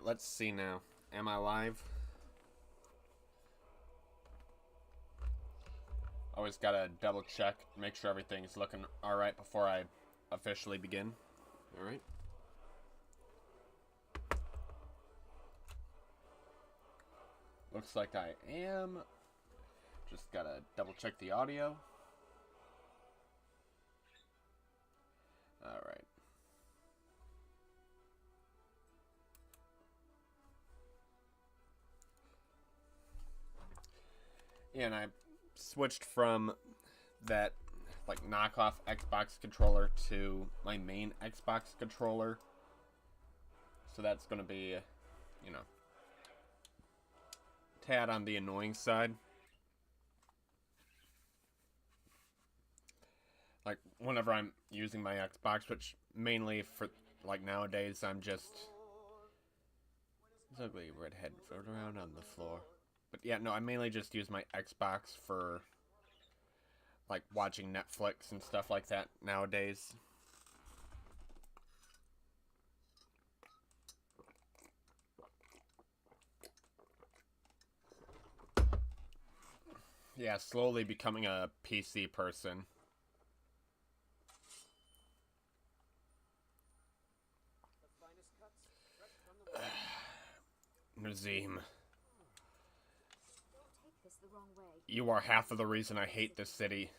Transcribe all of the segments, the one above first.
Alright, let's see now. Am I live? Always gotta double check, make sure everything's looking alright before I officially begin. Alright. Looks like I am. Just gotta double check the audio. Alright. Yeah, and I switched from that like knockoff Xbox controller to my main Xbox controller. So that's gonna be, you know, tad on the annoying side. Like, whenever I'm using my Xbox, which mainly for, like, nowadays, I'm just... This ugly redhead floating around on the floor. But yeah, no, I mainly just use my Xbox for, like, watching Netflix and stuff like that nowadays. Yeah, slowly becoming a PC person. Nazim. You are half of the reason I hate this city.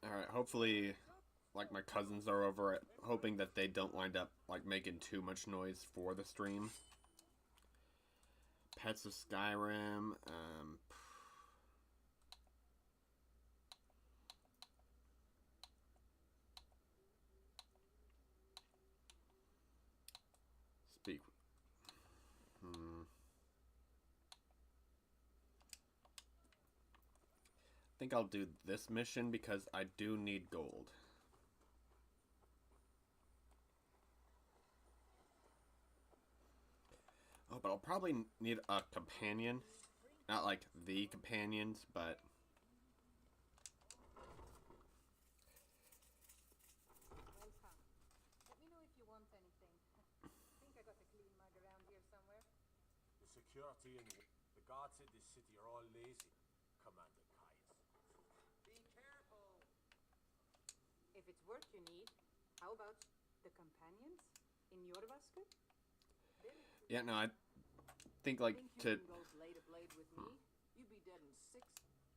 Alright, hopefully, like, my cousins are over it, hoping that they don't wind up, like, making too much noise for the stream. Pets of Skyrim, speak. I think I'll do this mission because I do need gold. Oh, but I'll probably need a companion. Not like the companions, but... Let me know if you want anything. I think I got a clean mug around here somewhere. The security and the guards in this city are all lazy, Commander Caius. Be careful! If it's work you need, how about the companions in your basket? Yeah, no, I think, like, You to... can go blade a blade with me. You'd be dead in 6.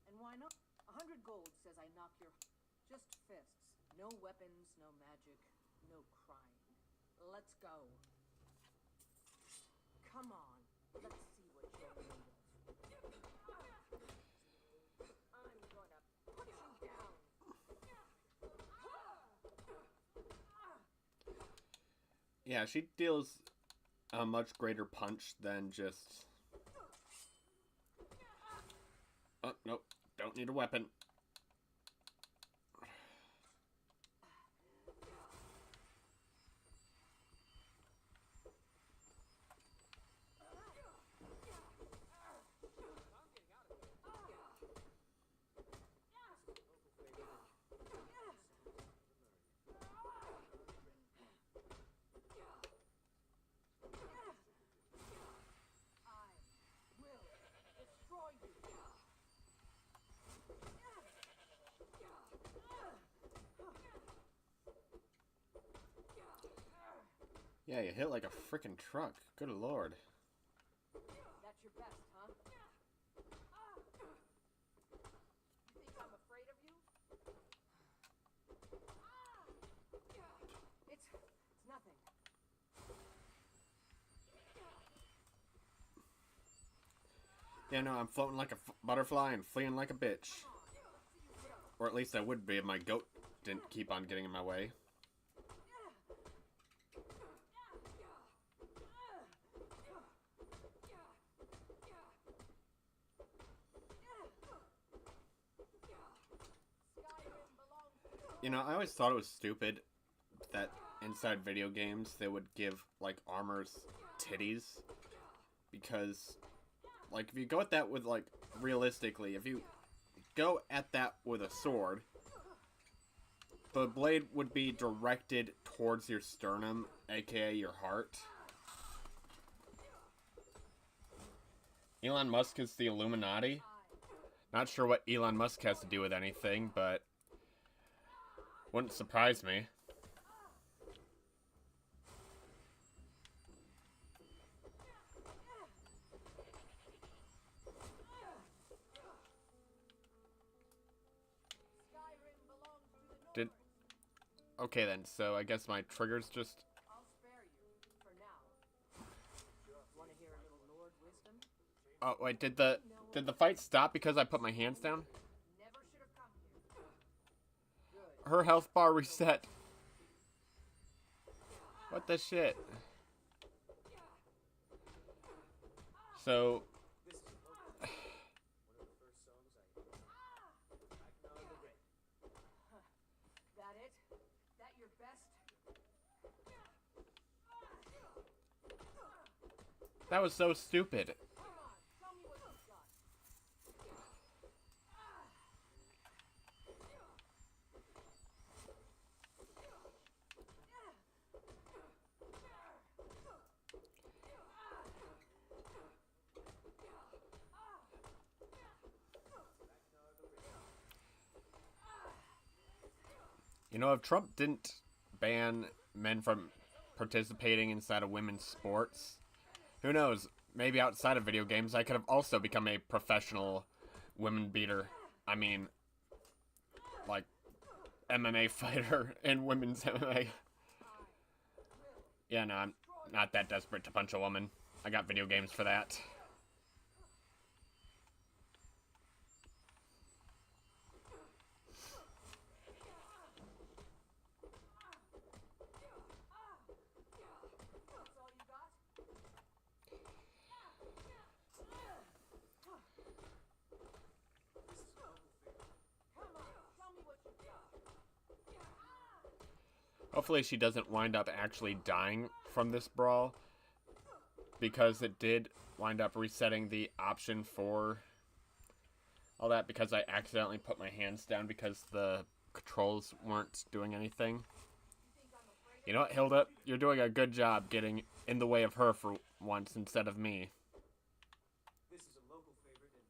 And why not? 100 gold says I knock your... Just fists. No weapons, no magic, no crime. Let's go. Come on. Let's see what you're made of. I'm gonna put you down. Yeah, she deals a much greater punch than just... Oh, nope. Don't need a weapon. Yeah, you hit like a freaking truck. Good lord. That's your best, huh? You think I'm afraid of you? It's nothing. Yeah, no, I'm floating like a butterfly and fleeing like a bitch. Or at least I would be if my goat didn't keep on getting in my way. Skyrim belongs to You know, I always thought it was stupid that inside video games they would give, like, armors titties. Because, like, if you go at that with, like, realistically, if you go at that with a sword, the blade would be directed towards your sternum, aka your heart. Elon Musk is the Illuminati. Not sure what Elon Musk has to do with anything, but wouldn't surprise me. Skyrim belongs to the North. Did okay then, so I guess my trigger's just I'll spare you for now. Want to hear a little Nord wisdom? oh wait, did the fight stop because I put my hands down? Never should have come here. Good. Her health bar reset. What the shit? So That it? That your best? that was so stupid. Come on, tell me what you've got. You know, if Trump didn't ban men from participating inside of women's sports, who knows? Maybe outside of video games, I could have also become a professional women beater. I mean, like, MMA fighter in women's MMA. Yeah, no, I'm not that desperate to punch a woman. I got video games for that. That's all you got? Come on, tell me what you've got. Hopefully she doesn't wind up actually dying from this brawl, because it did wind up resetting the option for all that because I accidentally put my hands down because the controls weren't doing anything. You know what, Hilda? You're doing a good job getting in the way of her for once instead of me. This is a local favorite and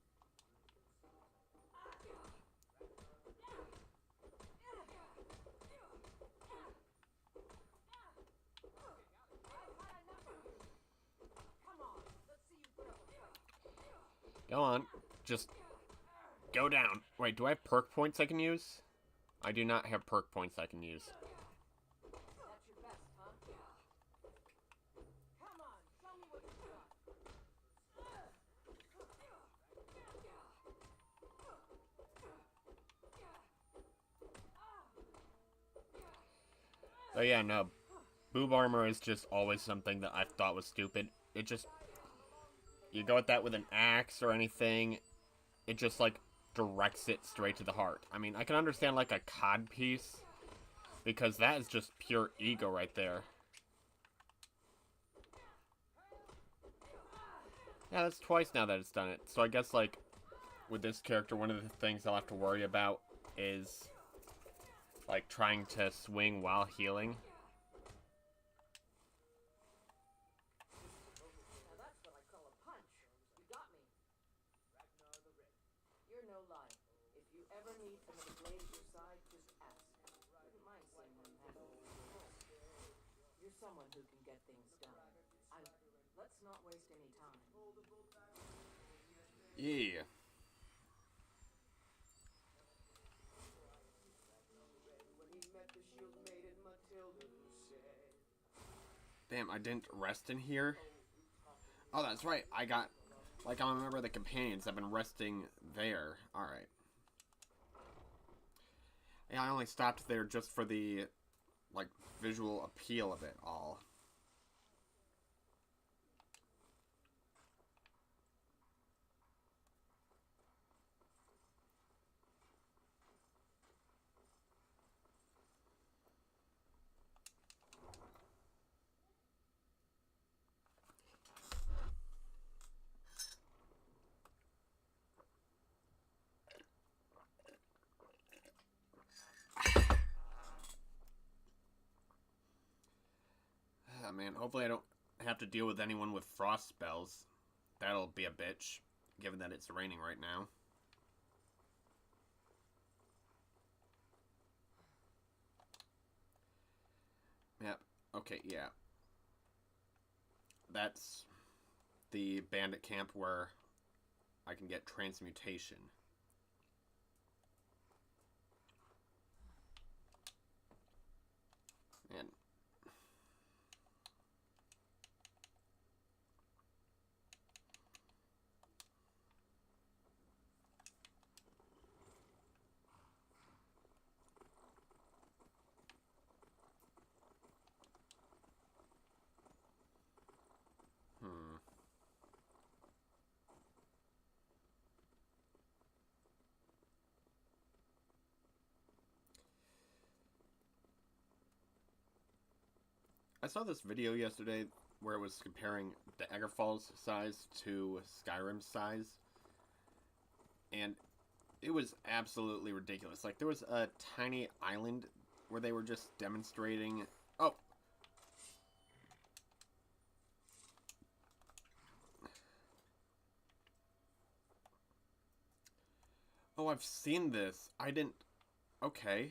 Come on, let's see you put up a fight. Go on. Just go down. Wait, do I have perk points I can use? I do not have perk points I can use. That's your best, huh? Come on, tell me what you've got. Oh yeah, no. Boob armor is just always something that I thought was stupid. It just... You go at that with an axe or anything, it just, like, directs it straight to the heart. I mean, I can understand, like, a cod piece, because that is just pure ego right there. Yeah, that's twice now that it's done it. So I guess, like, with this character, one of the things I'll have to worry about is, like, trying to swing while healing. Now that's what I call a punch. You got me. You're no lie. If you ever need another blade at your side, just ask. Wouldn't mind seeing one happen. You're someone who can get things done. Let's not waste any time. Yeah. when he met the shield maiden Matilda who said, Damn, I didn't rest in here? Oh, that's right. I got... Like, I'm a member of the companions. I've been resting there. Alright. Yeah, I only stopped there just for the, like, visual appeal of it all. man. Hopefully I don't have to deal with anyone with frost spells. That'll be a bitch, given that it's raining right now. Yep. Okay, yeah. That's the bandit camp where I can get transmutation. And I saw this video yesterday where it was comparing Daggerfall's size to Skyrim's size, and it was absolutely ridiculous. Like, there was a tiny island where they were just demonstrating... Oh! Oh, I've seen this. I didn't... Okay.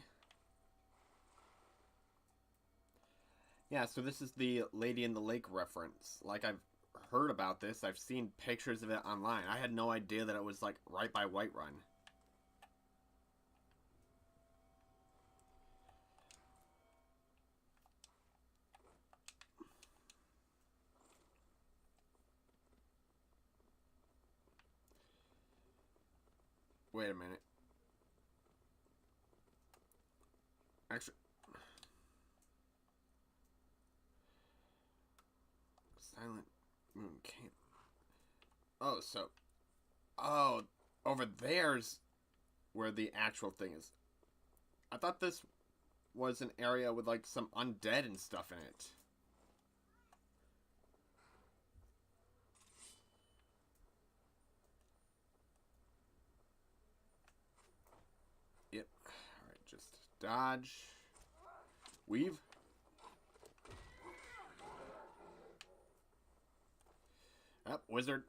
Yeah, so this is the Lady in the Lake reference. Like, I've heard about this. I've seen pictures of it online. I had no idea that it was, like, right by Whiterun. Wait a minute. Actually... Silent Moon Camp. Oh, so... Oh, over there's where the actual thing is. I thought this was an area with, like, some undead and stuff in it. Yep. Alright, just dodge. Weave. Up, wizard.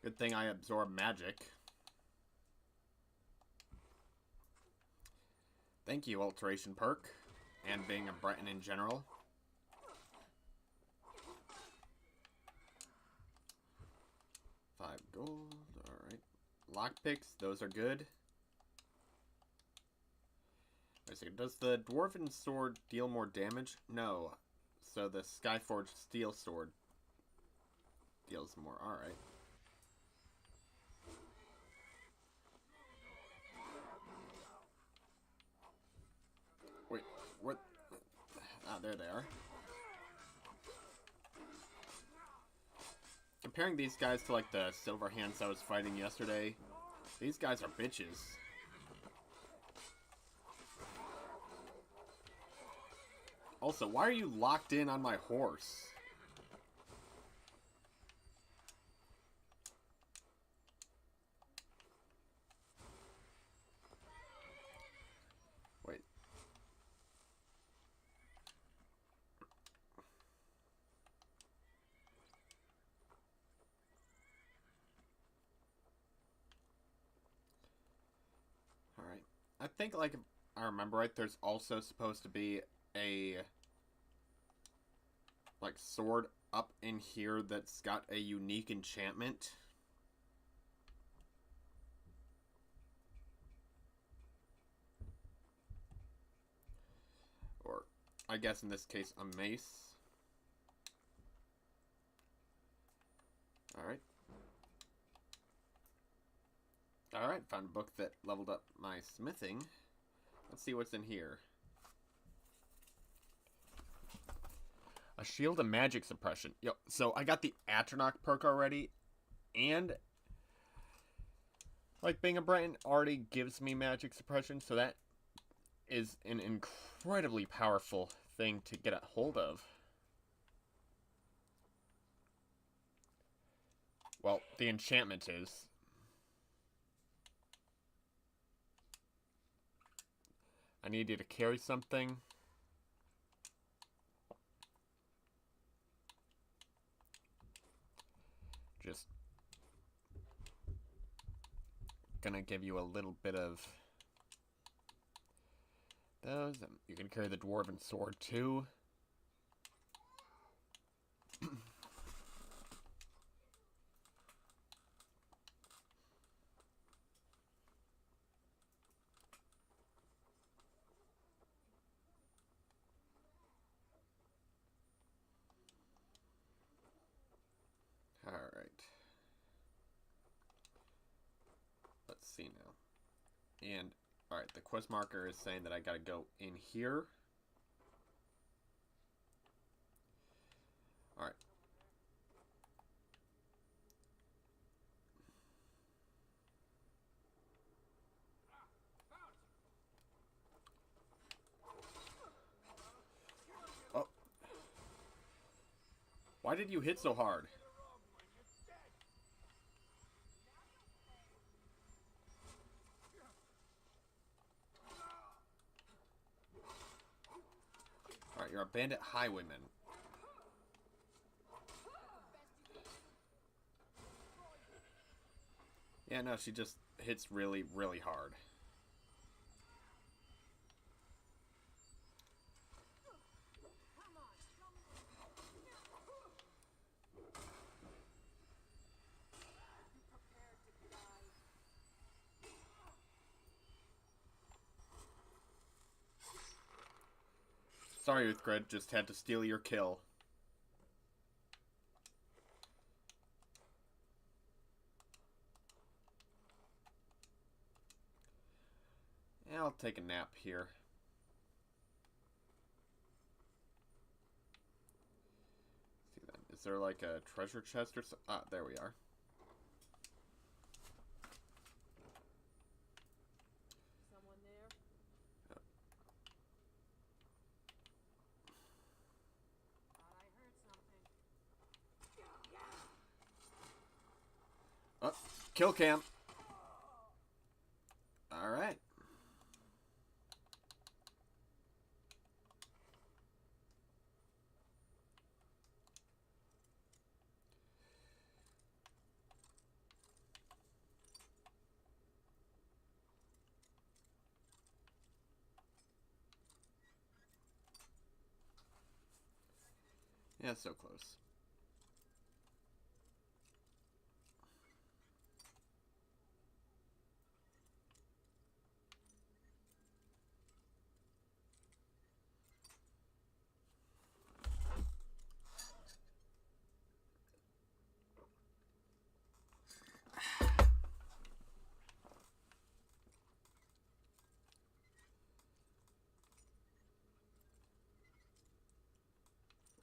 Good thing I absorb magic. Thank you, Alteration perk. And being a Breton in general. $5 gold. Alright. Lockpicks, those are good. Wait a second, does the Dwarven sword deal more damage? No. So the Skyforged steel sword deals more. Alright. Wait, what? Ah, there they are. Comparing these guys to, like, the silver hands I was fighting yesterday, these guys are bitches. Also, why are you locked in on my horse? Wait. Alright. I think, like, if I remember right, there's also supposed to be a... like, sword up in here that's got a unique enchantment. Or, I guess in this case, a mace. Alright. Alright, found a book that leveled up my smithing. Let's see what's in here. A shield of magic suppression. Yo, so I got the Atronach perk already, and like being a Breton already gives me magic suppression, so that is an incredibly powerful thing to get a hold of. Well, the enchantment is. I need you to carry something. Just gonna give you a little bit of those. You can carry the dwarven sword too. Alright. Let's see now. And, alright, the quest marker is saying that I gotta go in here. Alright. Oh. Why did you hit so hard? Alright, you're a bandit highwayman. Yeah, no, she just hits really, really hard. Sorry, Uthgred, just had to steal your kill. Yeah, I'll take a nap here. See then, is there like a treasure chest or so? Ah, there we are. Someone there? Thought I heard something. Oh, kill cam. Alright. Yeah, so close.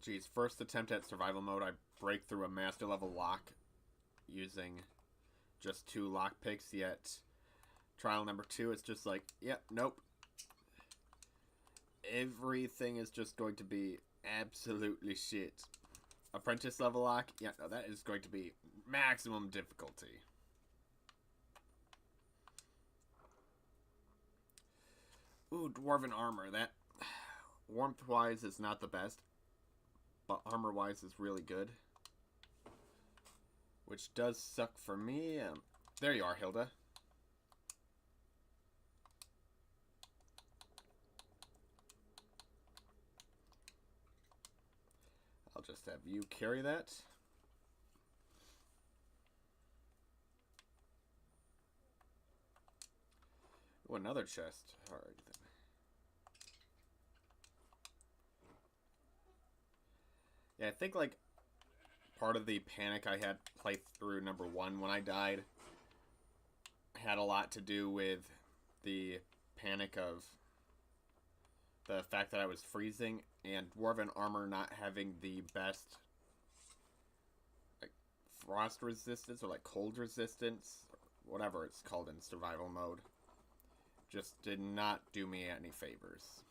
Geez, first attempt at survival mode, I break through a master level lock using just 2 lockpicks, yet trial number 2, it's just like, yep, nope. Everything is just going to be absolutely shit. Apprentice level lock, yeah, no, that is going to be maximum difficulty. Ooh, dwarven armor, that warmth-wise is not the best. But armor-wise is really good. Which does suck for me. There you are, Hilda. I'll just have you carry that. Oh, another chest. Alright then. Yeah, I think, like, part of the panic I had playthrough number 1 when I died had a lot to do with the panic of the fact that I was freezing and dwarven armor not having the best, like, frost resistance or, like, cold resistance, whatever it's called in survival mode, just did not do me any favors.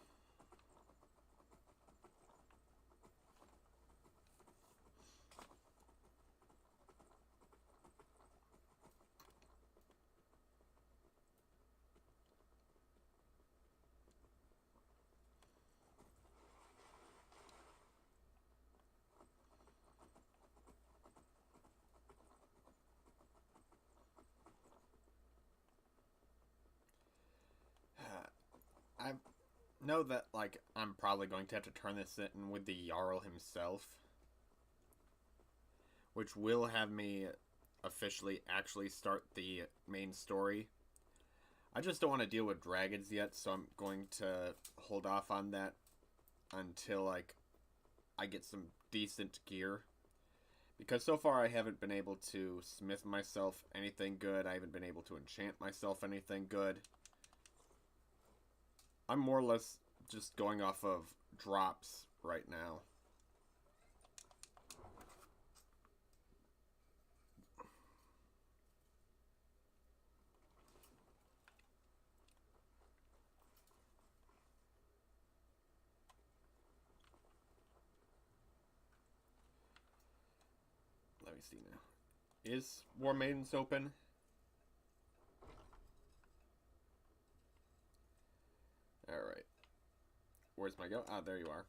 know that, like, I'm probably going to have to turn this in with the Jarl himself, which will have me officially actually start the main story. I just don't want to deal with dragons yet, so I'm going to hold off on that until, like, I get some decent gear. Because so far I haven't been able to smith myself anything good. I haven't been able to enchant myself anything good. I'm more or less just going off of drops right now. Let me see now. Is War Maidens open? Alright. Where's my go? Ah, there you are.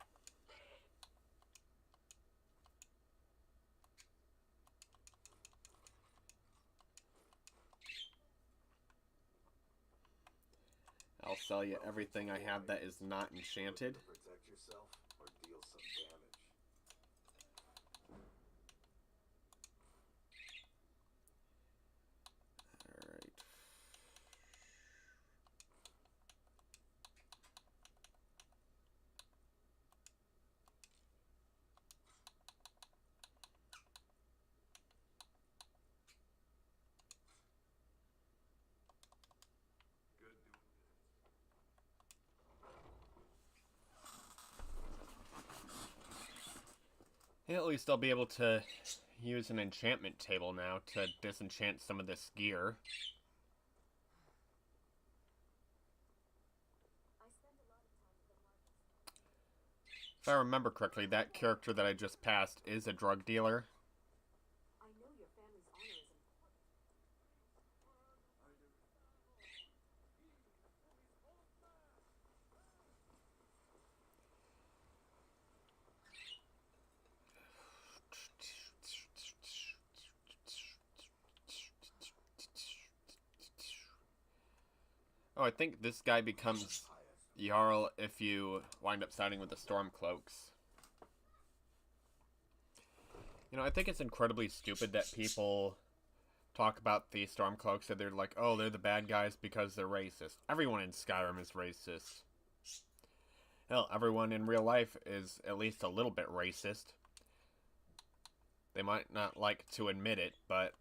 I'll sell you everything I have that is not enchanted. Protect yourself or deal some damage. Alright. Good doing Yeah, at least I'll be able to use an enchantment table now to disenchant some of this gear. If I remember correctly, that character that I just passed is a drug dealer. I know your family's honor is important. Oh, I think this guy becomes Jarl if you wind up siding with the Stormcloaks. You know, I think it's incredibly stupid that people talk about the Stormcloaks and they're like, oh, they're the bad guys because they're racist. Everyone in Skyrim is racist. Hell, everyone in real life is at least a little bit racist. They might not like to admit it, but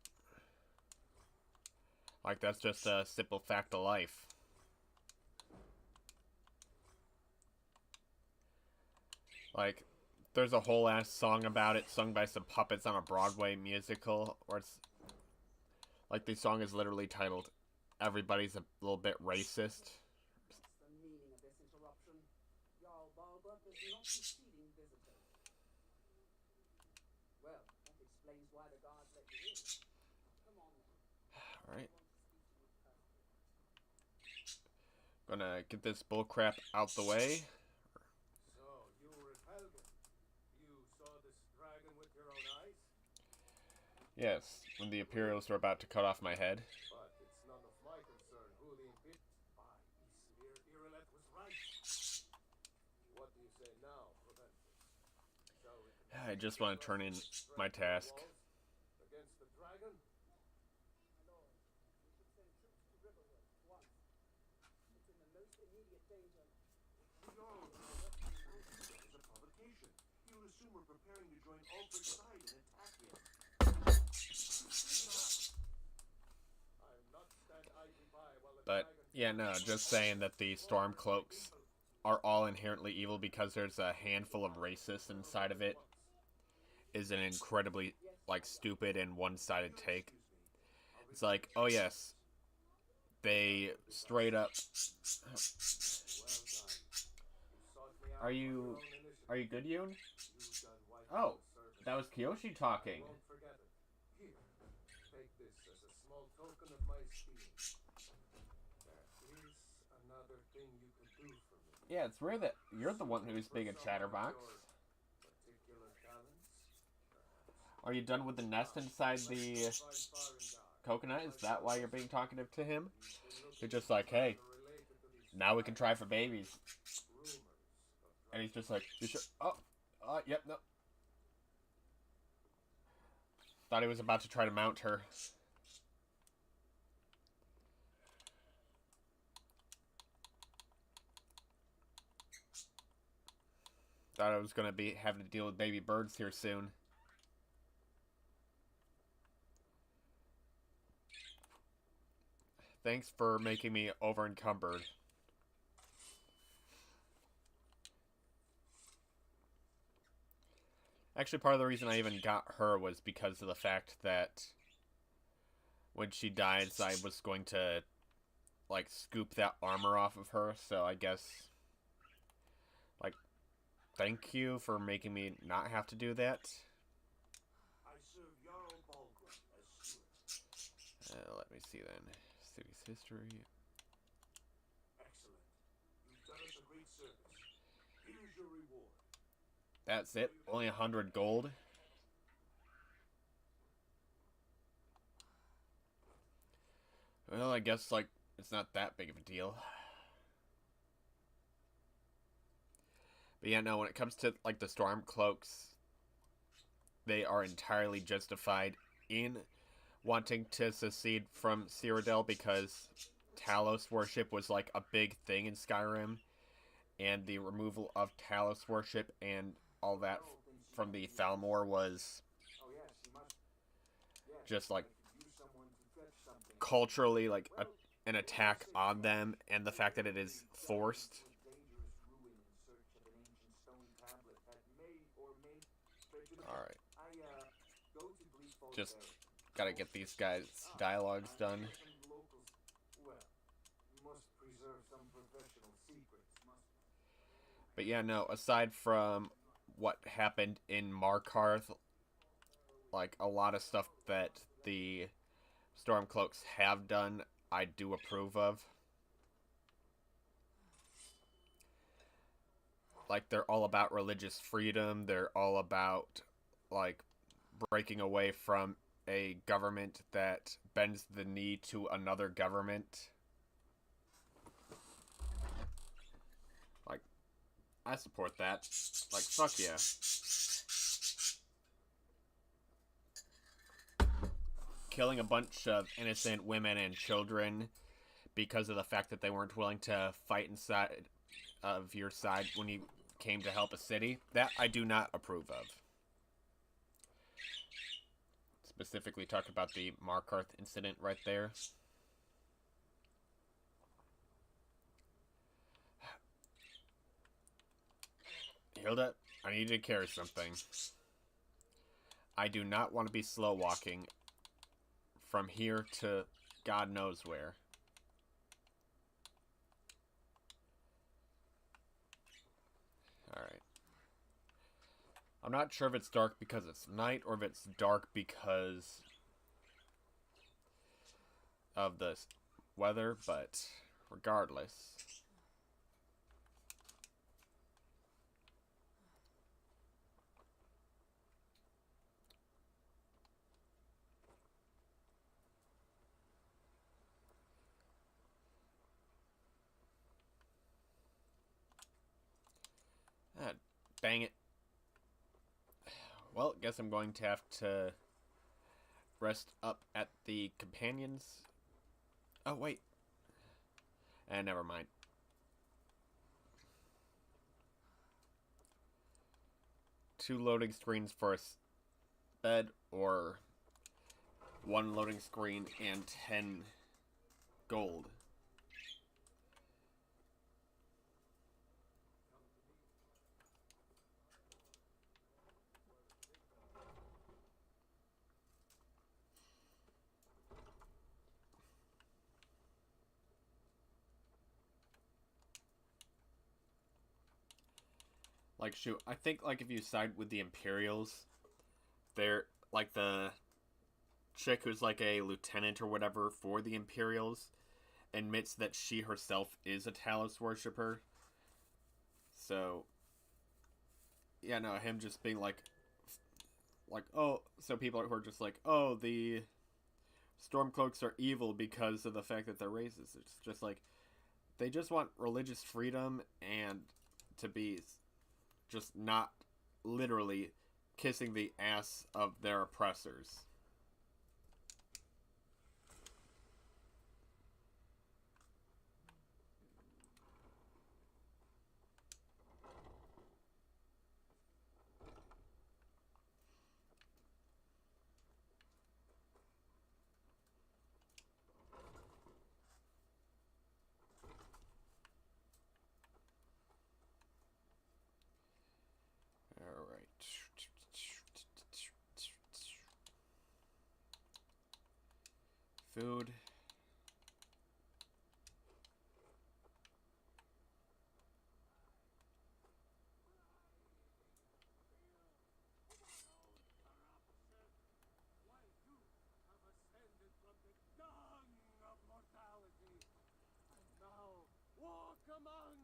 like that's just a simple fact of life. Like, there's a whole ass song about it, sung by some puppets on a Broadway musical, where it's like the song is literally titled "Everybody's a Little Bit Racist." What's the meaning of this interruption? Jarl Balgruuf is not receiving visitors. Well, that explains why the guards let you in. Come on then. Alright. I want to speak to you personally. Gonna get this bullcrap out the way. So, you were at Helgen. You saw this dragon with your own eyes? Yes, when the Imperials were about to cut off my head. But it's none of my concern who the Imperial... By Ismir, Iralet was right. What do you say now, Proventus? Shall we I just want to turn in my task. against the dragon? My lord, we should send troops to Riverwood at once. It's in the most immediate danger. No, this is a provocation. You'll assume we're preparing to join Ulfric's side and attack him. I'm not stand idly by while the But, dragon... yeah, no, just saying that the Stormcloaks are all inherently evil because there's a handful of racists inside of it is an incredibly, like, stupid and one-sided take. It's like, oh yes, they straight up... Are you good, Yoon? Oh, that was Kiyoshi talking. Won't forget it. Here, take this as a small token of my esteem. There is another thing you could do for me. Yeah, it's rare that you're the one who's being a chatterbox. Particular talents, perhaps. Are you done with the nest inside the coconut? Is that why you're being talkative to him? You're just like, hey, now we can try for babies. And he's just like, you sure? Oh, yep, no. Thought he was about to try to mount her. Thought I was going to be having to deal with baby birds here soon. Thanks for making me over-encumbered. Actually, part of the reason I even got her was because of the fact that when she dies, I was going to, like, scoop that armor off of her, so I guess, like, thank you for making me not have to do that. I serve Jarl Dawnguard as steward. Let me see then. City's history. Excellent. You've done us a great service. Here's your reward. That's it? Only 100 gold? Well, I guess, like, it's not that big of a deal. But yeah, no, when it comes to, like, the Stormcloaks, they are entirely justified in wanting to secede from Cyrodiil because Talos worship was, like, a big thing in Skyrim. And the removal of Talos worship and all that from the Thalmor was just, like, culturally, like, an attack on them, and the fact that it is forced. Alright. Just gotta get these guys' dialogues done. But yeah, no, aside from what happened in Markarth, like, a lot of stuff that the Stormcloaks have done, I do approve of. Like, they're all about religious freedom, they're all about, like, breaking away from a government that bends the knee to another government. Like, I support that. Like, fuck yeah. Killing a bunch of innocent women and children because of the fact that they weren't willing to fight inside of your side when you came to help a city, that I do not approve of. Specifically talk about the Markarth incident right there. Hilda, I need you to carry something. I do not want to be slow walking from here to God knows where. Alright. I'm not sure if it's dark because it's night or if it's dark because of the weather, but regardless. Ah, dang it. Well, guess I'm going to have to rest up at the companions. Oh, wait. Never mind. Two loading screens for a bed, or one loading screen and 10 gold. Like, shoot, I think, like, if you side with the Imperials, they're, like, the chick who's, like, a lieutenant or whatever for the Imperials admits that she herself is a Talos worshipper. So, yeah, no, him just being, like, oh, so people who are just like, oh, the Stormcloaks are evil because of the fact that they're racist. It's just, like, they just want religious freedom and to be just not literally kissing the ass of their oppressors. Food.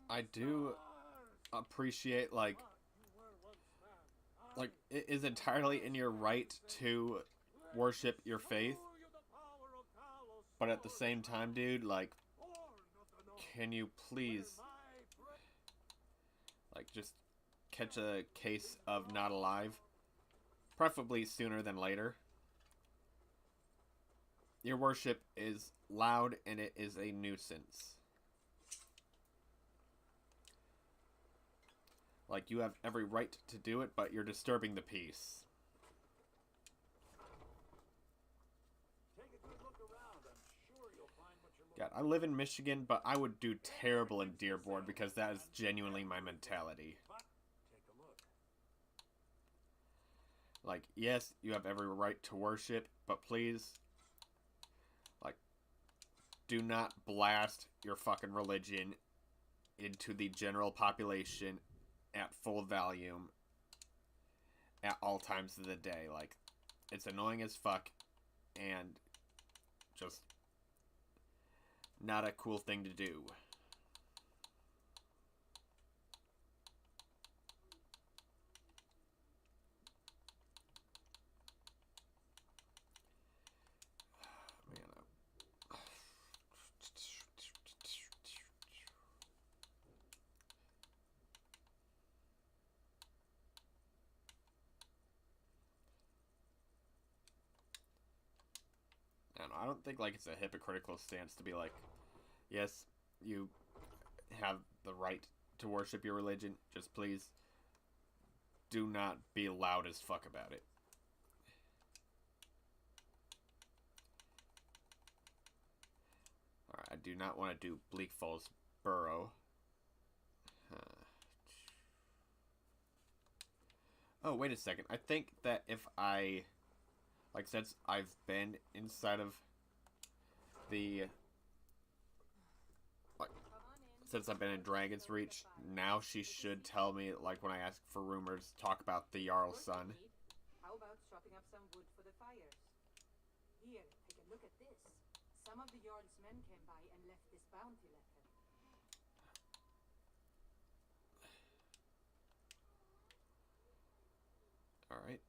I do appreciate, like, it is entirely in your right to worship your faith. But at the same time, dude, like, can you please, like, just catch a case of not alive? Preferably sooner than later. Your worship is loud and it is a nuisance. Like, you have every right to do it, but you're disturbing the peace. God, I live in Michigan, but I would do terrible in Dearborn because that is genuinely my mentality. Like, yes, you have every right to worship, but please, like, do not blast your fucking religion into the general population at full volume at all times of the day. Like, it's annoying as fuck and just not a cool thing to do. I don't think, like, it's a hypocritical stance to be like, yes, you have the right to worship your religion, just please do not be loud as fuck about it. Alright, I do not want to do Bleak Falls Burrow. Oh, wait a second. I think that if I, like, since I've been inside of the, like, since I've been in Dragon's Reach, now she should tell me, like, when I ask for rumors, talk about the Jarl's son. How about chopping up some wood for the fires? Here, take a look at this. Some of the Jarl's men came by and left this bounty letter. Alright.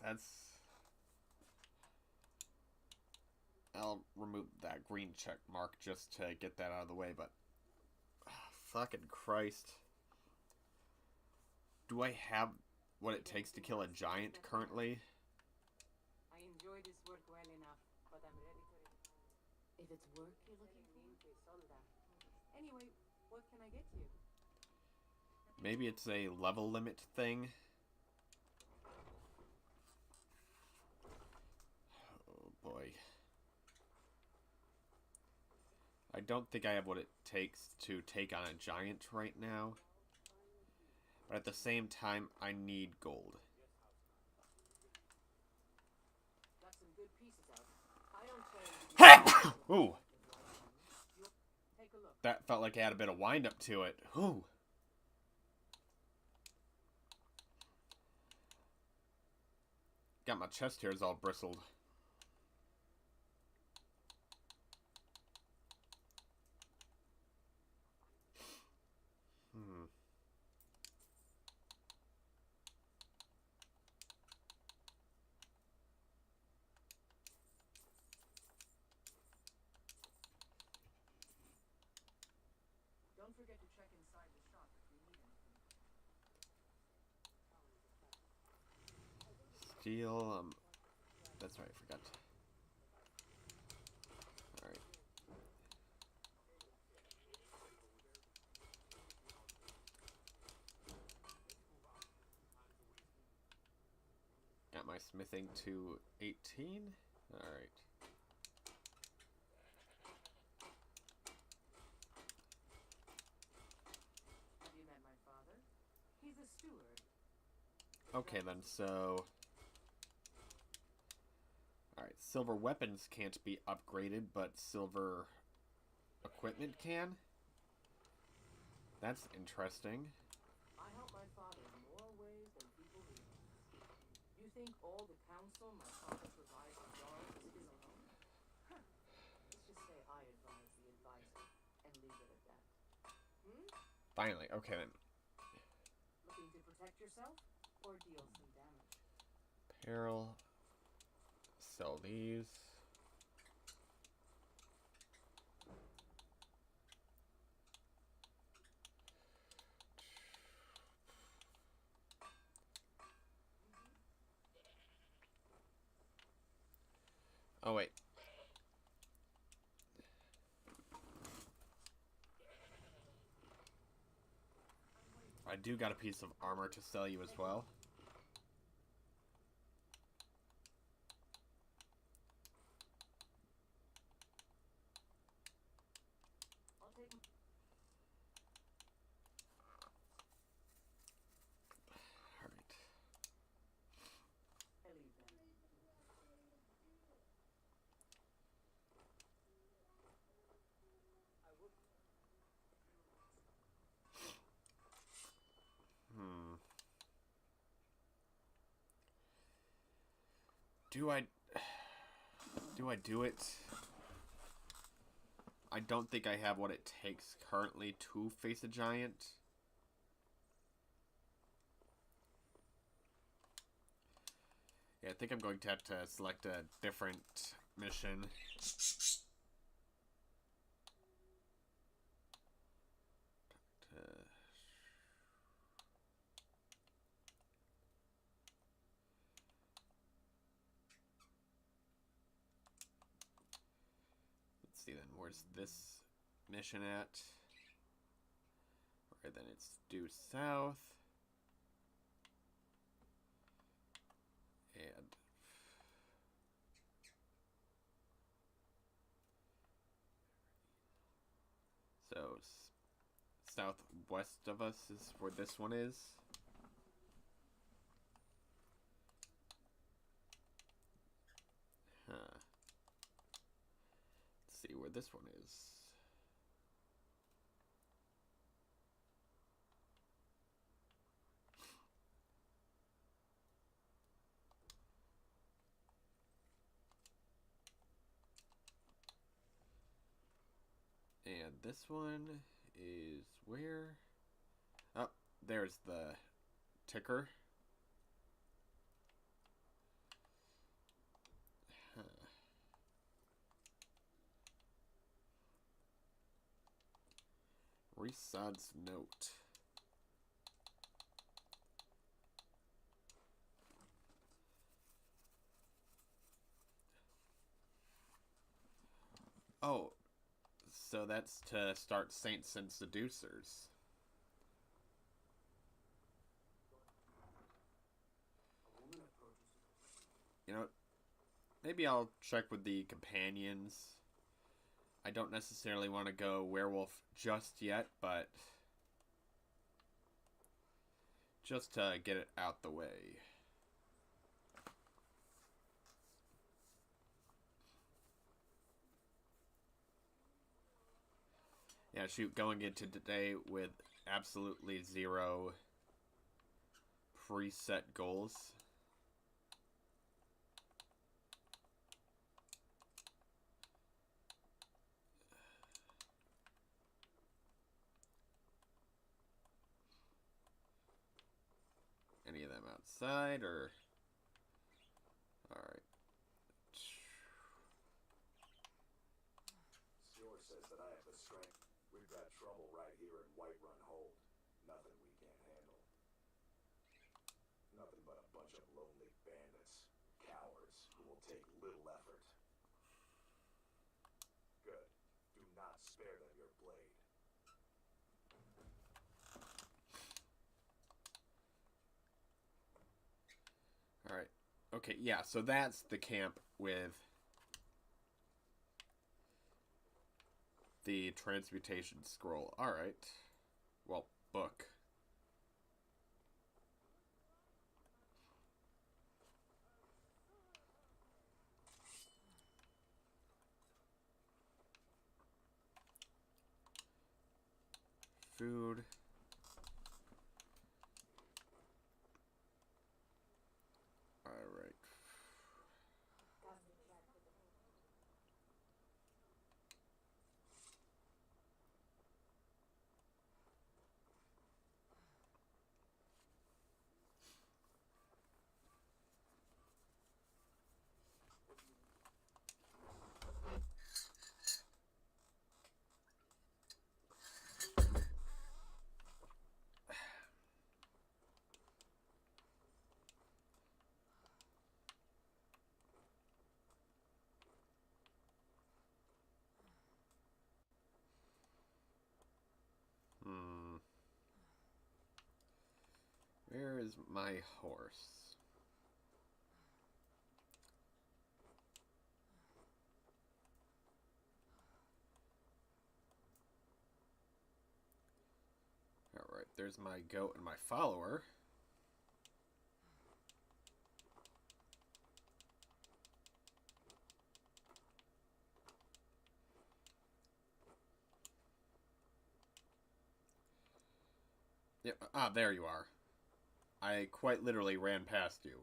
That's... I'll remove that green check mark just to get that out of the way, but... fucking Christ. Do I have what it takes to kill a giant currently? I enjoy this work well enough, but I'm ready to retire. If it's work you're looking for... Anyway, what can I get you? Maybe it's a level limit thing? Oh boy. I don't think I have what it takes to take on a giant right now. But at the same time, I need gold. Got some good pieces out. I don't Ooh. Take a look. That felt like it had a bit of wind up to it. Ooh. Got my chest hairs all bristled. Don't forget to check inside the shop if you need anything. Steel, that's right, I forgot. Alright. Got my smithing to 18. Alright. Have you met my father? He's a steward. Okay then, so... Alright, silver weapons can't be upgraded, but silver equipment can? That's interesting. I help my father in more ways than people realize. You think all the counsel my father provides the guards is his alone? Huh. Let's just say I advise the advisor and leave it at that. Finally, okay then. Looking to protect yourself or deal some damage? Apparel. Sell these. Oh, wait. I do got a piece of armor to sell you as well. I'll take. Alright. I leave then. Do I do it? I don't think I have what it takes currently to face a giant. Yeah, I think I'm going to have to select a different mission. Let's see then, where's this mission at? Okay, then it's due south. And so southwest of us is where this one is. Huh. Let's see where this one is. And this one is where? Oh, there's the ticker. Huh. Resod's note. Oh, so that's to start Saints and Seducers. You know, maybe I'll check with the companions. I don't necessarily want to go werewolf just yet, but just to get it out the way. Yeah, shoot, going into today with absolutely zero preset goals. Any of them outside, or... Alright. Sior says that I have the strength. We've got trouble right here in Nothing but a bunch of lonely bandits. Cowards who will take little effort. Good. Do not spare them your blade. Alright. Okay, yeah, so that's the camp with the transmutation scroll. Alright. Well, book. Food. Alright. Where is my horse? Alright, there's my goat and my follower. Yep, there you are. I quite literally ran past you.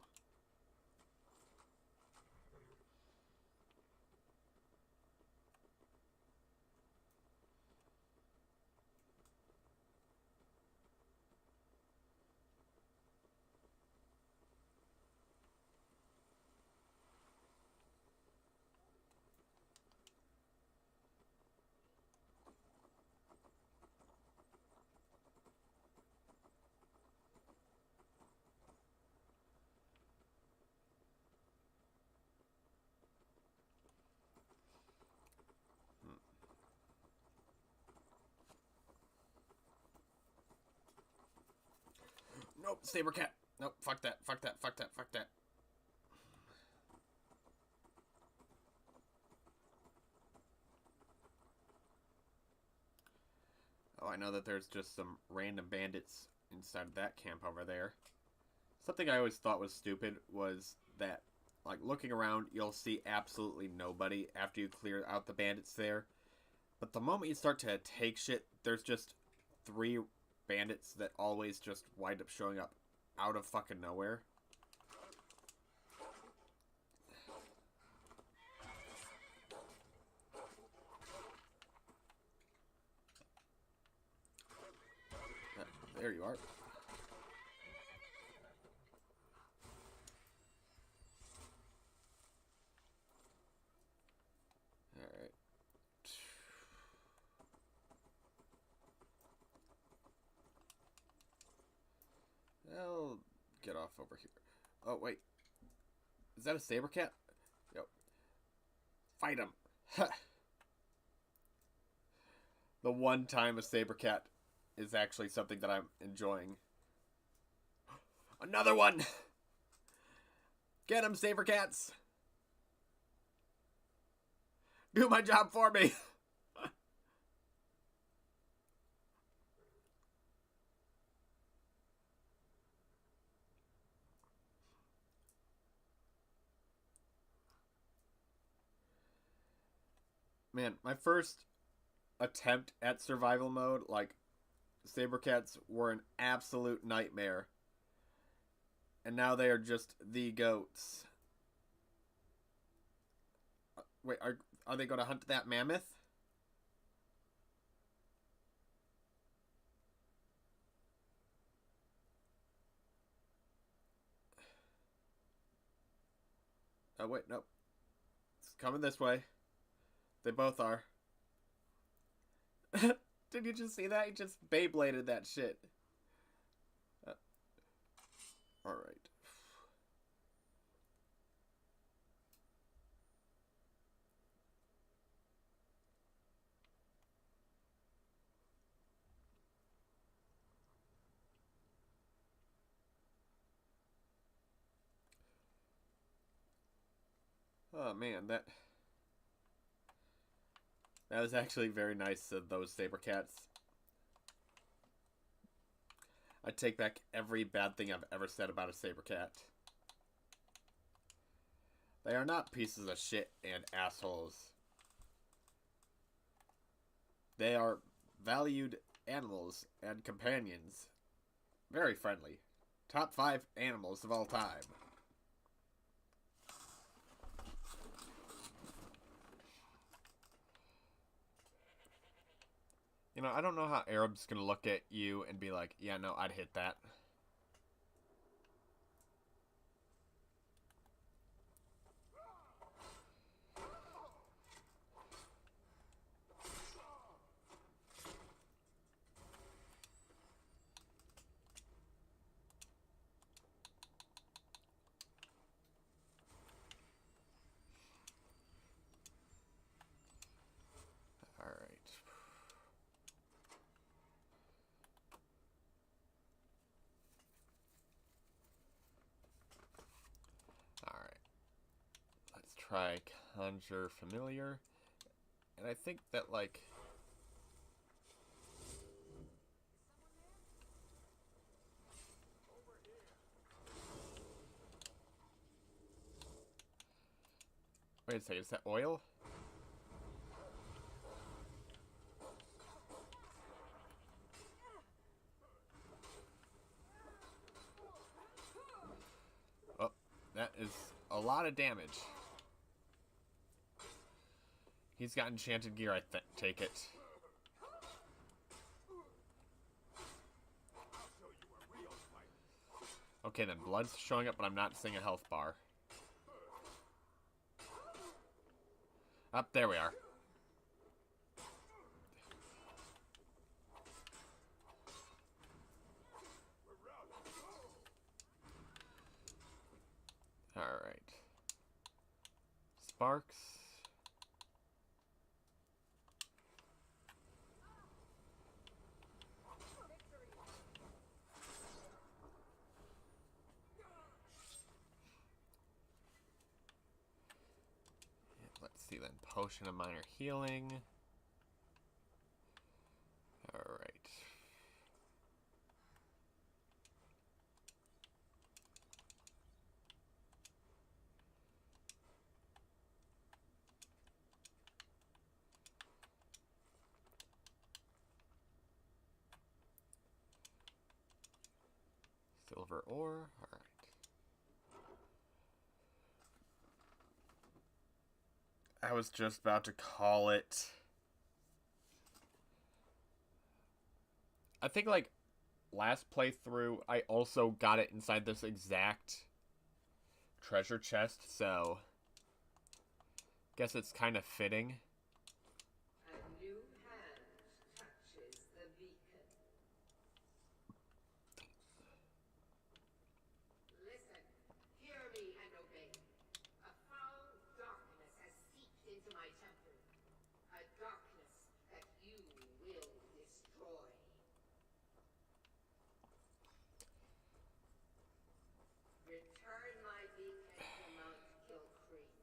Nope, saber cat. Nope, fuck that, fuck that, fuck that, fuck that. Oh, I know that there's just some random bandits inside of that camp over there. Something I always thought was stupid was that, like, looking around, you'll see absolutely nobody after you clear out the bandits there. But the moment you start to take shit, there's just 3 bandits that always just wind up showing up out of fucking nowhere. There you are. Alright. I'll get off over here. Oh, wait. Is that a saber cat? Yep. Fight him. The one time a saber cat is actually something that I'm enjoying. Another one! Get him, saber cats! Do my job for me! Man, my first attempt at survival mode, like, saber cats were an absolute nightmare. And now they are just the goats. Wait, are they going to hunt that mammoth? Oh, wait, nope. It's coming this way. They both are. Did you just see that? He just Beybladed that shit. Alright. Oh man, that was actually very nice of those saber cats. I take back every bad thing I've ever said about a saber cat. They are not pieces of shit and assholes. They are valued animals and companions. Very friendly. Top 5 animals of all time. You know, I don't know how Arab's gonna look at you and be like, yeah, no, I'd hit that. Try Conjure Familiar. And I think that, like... Wait a second, is that oil? Oh, that is a lot of damage. He's got enchanted gear, I take it. Okay, then blood's showing up, but I'm not seeing a health bar. Up, there we are. Alright. Sparks. Let's see then. Potion of minor healing. Alright. Silver ore. Alright. I was just about to call it. I think, like, last playthrough, I also got it inside this exact treasure chest, so guess it's kind of fitting. A new hand touches the beacon. Listen, hear me and obey. A foul darkness has seeped into my temple. A darkness that you will destroy. Return my beacon to Mount Kilcreek.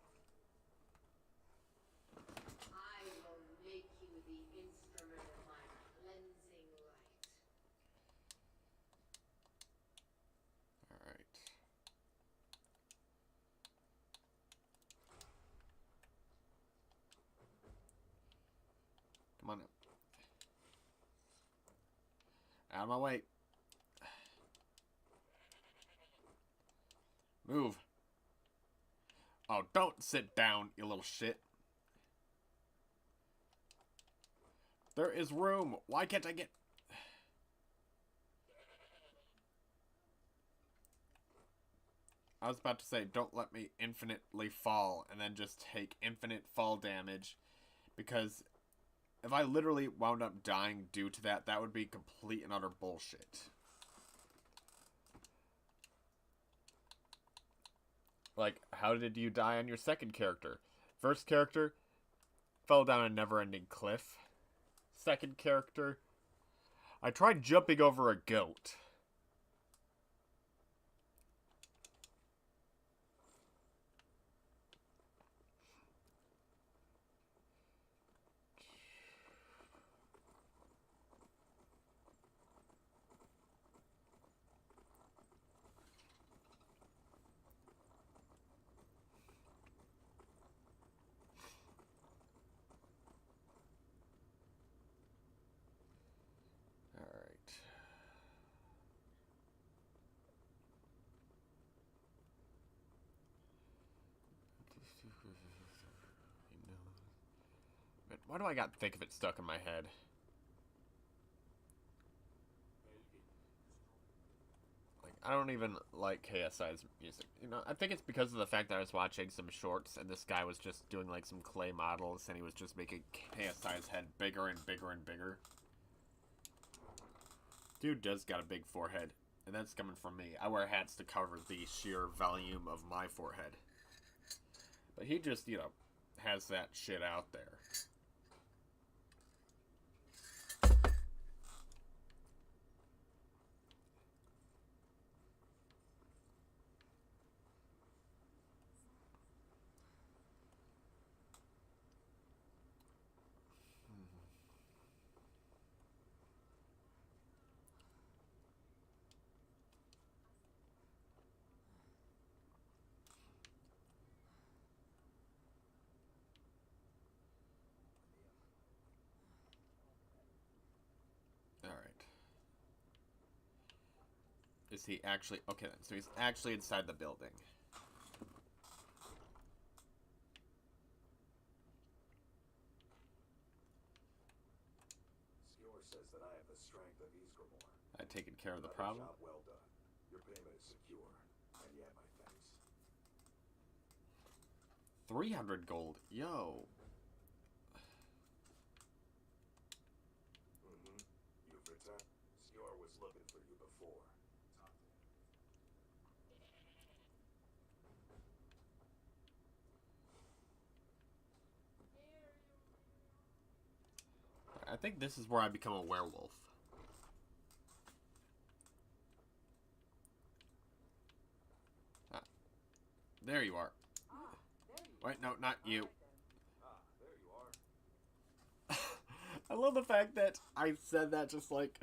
I will make you the instrument of my cleansing light. Alright. Come on up. Out of my way. Move. Oh, don't sit down, you little shit. There is room. Why can't I get... I was about to say, don't let me infinitely fall and then just take infinite fall damage. Because if I literally wound up dying due to that, that would be complete and utter bullshit. Like, how did you die on your second character? First character, fell down a never-ending cliff. Second character, I tried jumping over a goat. Why do I got think of it stuck in my head? Like, I don't even like KSI's music. You know, I think it's because of the fact that I was watching some shorts and this guy was just doing like some clay models and he was just making KSI's head bigger and bigger and bigger. Dude does got a big forehead, and that's coming from me. I wear hats to cover the sheer volume of my forehead. But he just, you know, has that shit out there. Is he actually... Okay, then. So he's actually inside the building. Skewer says that I have the strength of Ysgramor. I've taken care of the problem. Job well done. Your payment is secure. And you have my thanks. 300 gold. Yo. You've returned. Skewer was looking for you before. I think this is where I become a werewolf. Ah, there you are. Wait, no, not you. There you are. I love the fact that I said that just like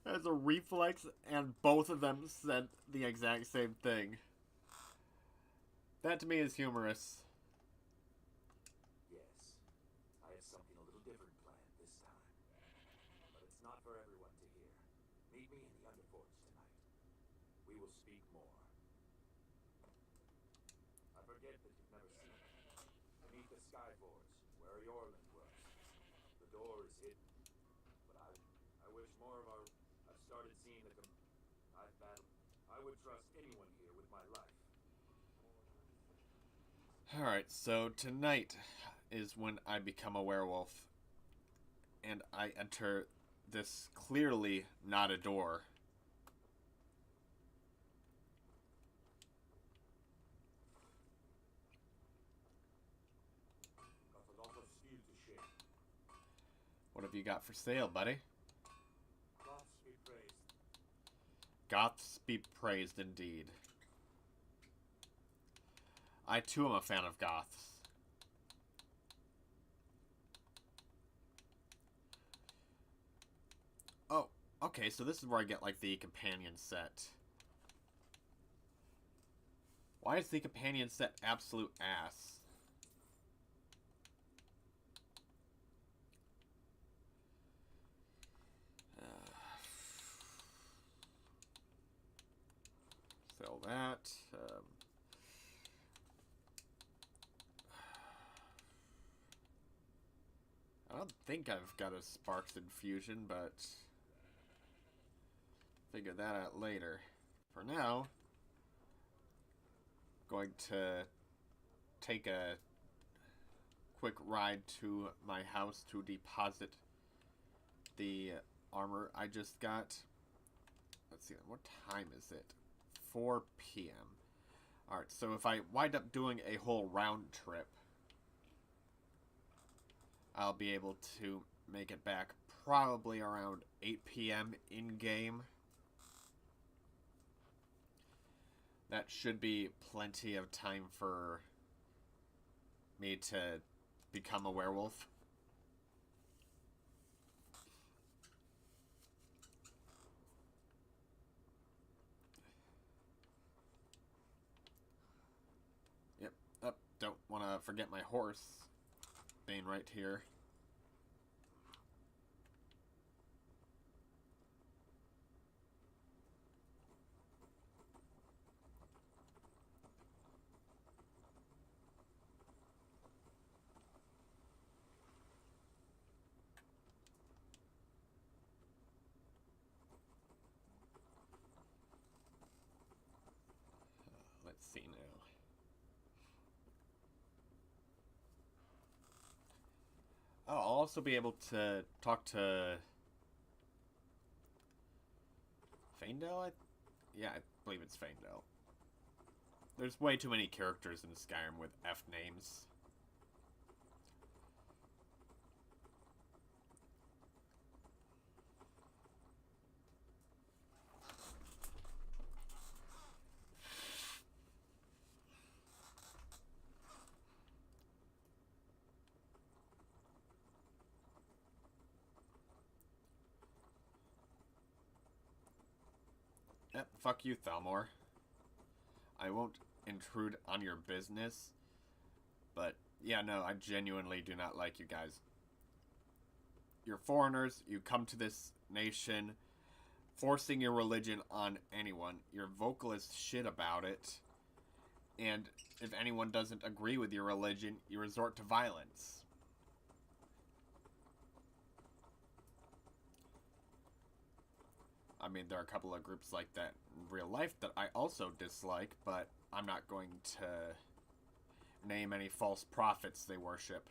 as a reflex, and both of them said the exact same thing. That to me is humorous. Yes. I have something a little different planned this time. But it's not for everyone to hear. Meet me in the Underforge tonight. We will speak more. I forget that you've never seen it. Beneath the Skyforge, where Yorland was. The door is hidden. But I wish more of our... I've started seeing the... I've battled. I would trust anyone here with my life. Alright, so tonight is when I become a werewolf. And I enter this clearly not a door. Got a lot of steel to shake. What have you got for sale, buddy? Gods be praised. Goths be praised indeed. I too am a fan of goths. Oh, okay, so this is where I get like the companion set. Why is the companion set absolute ass? Sell that. I don't think I've got a Sparks Infusion, but figure that out later. For now, going to take a quick ride to my house to deposit the armor I just got. Let's see, what time is it? 4 p.m. Alright, so if I wind up doing a whole round trip, I'll be able to make it back probably around 8 p.m. in-game. That should be plenty of time for me to become a werewolf. Yep, don't want to forget my horse being right here. Let's see now. Oh, I'll also be able to talk to Faendal? Yeah, I believe it's Faendal. There's way too many characters in Skyrim with F names. Yep, fuck you, Thalmor. I won't intrude on your business, but yeah, no, I genuinely do not like you guys. You're foreigners, you come to this nation, forcing your religion on anyone. You're vocal as shit about it, and if anyone doesn't agree with your religion, you resort to violence. I mean, there are a couple of groups like that in real life that I also dislike, but I'm not going to name any false prophets they worship.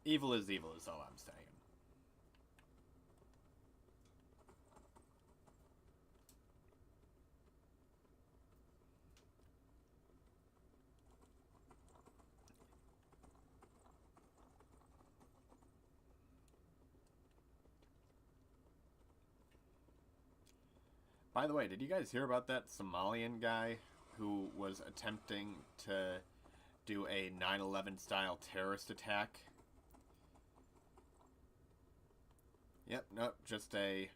Evil is all I'm saying. By the way, did you guys hear about that Somalian guy who was attempting to do a 9/11 style terrorist attack? Yep, nope, just a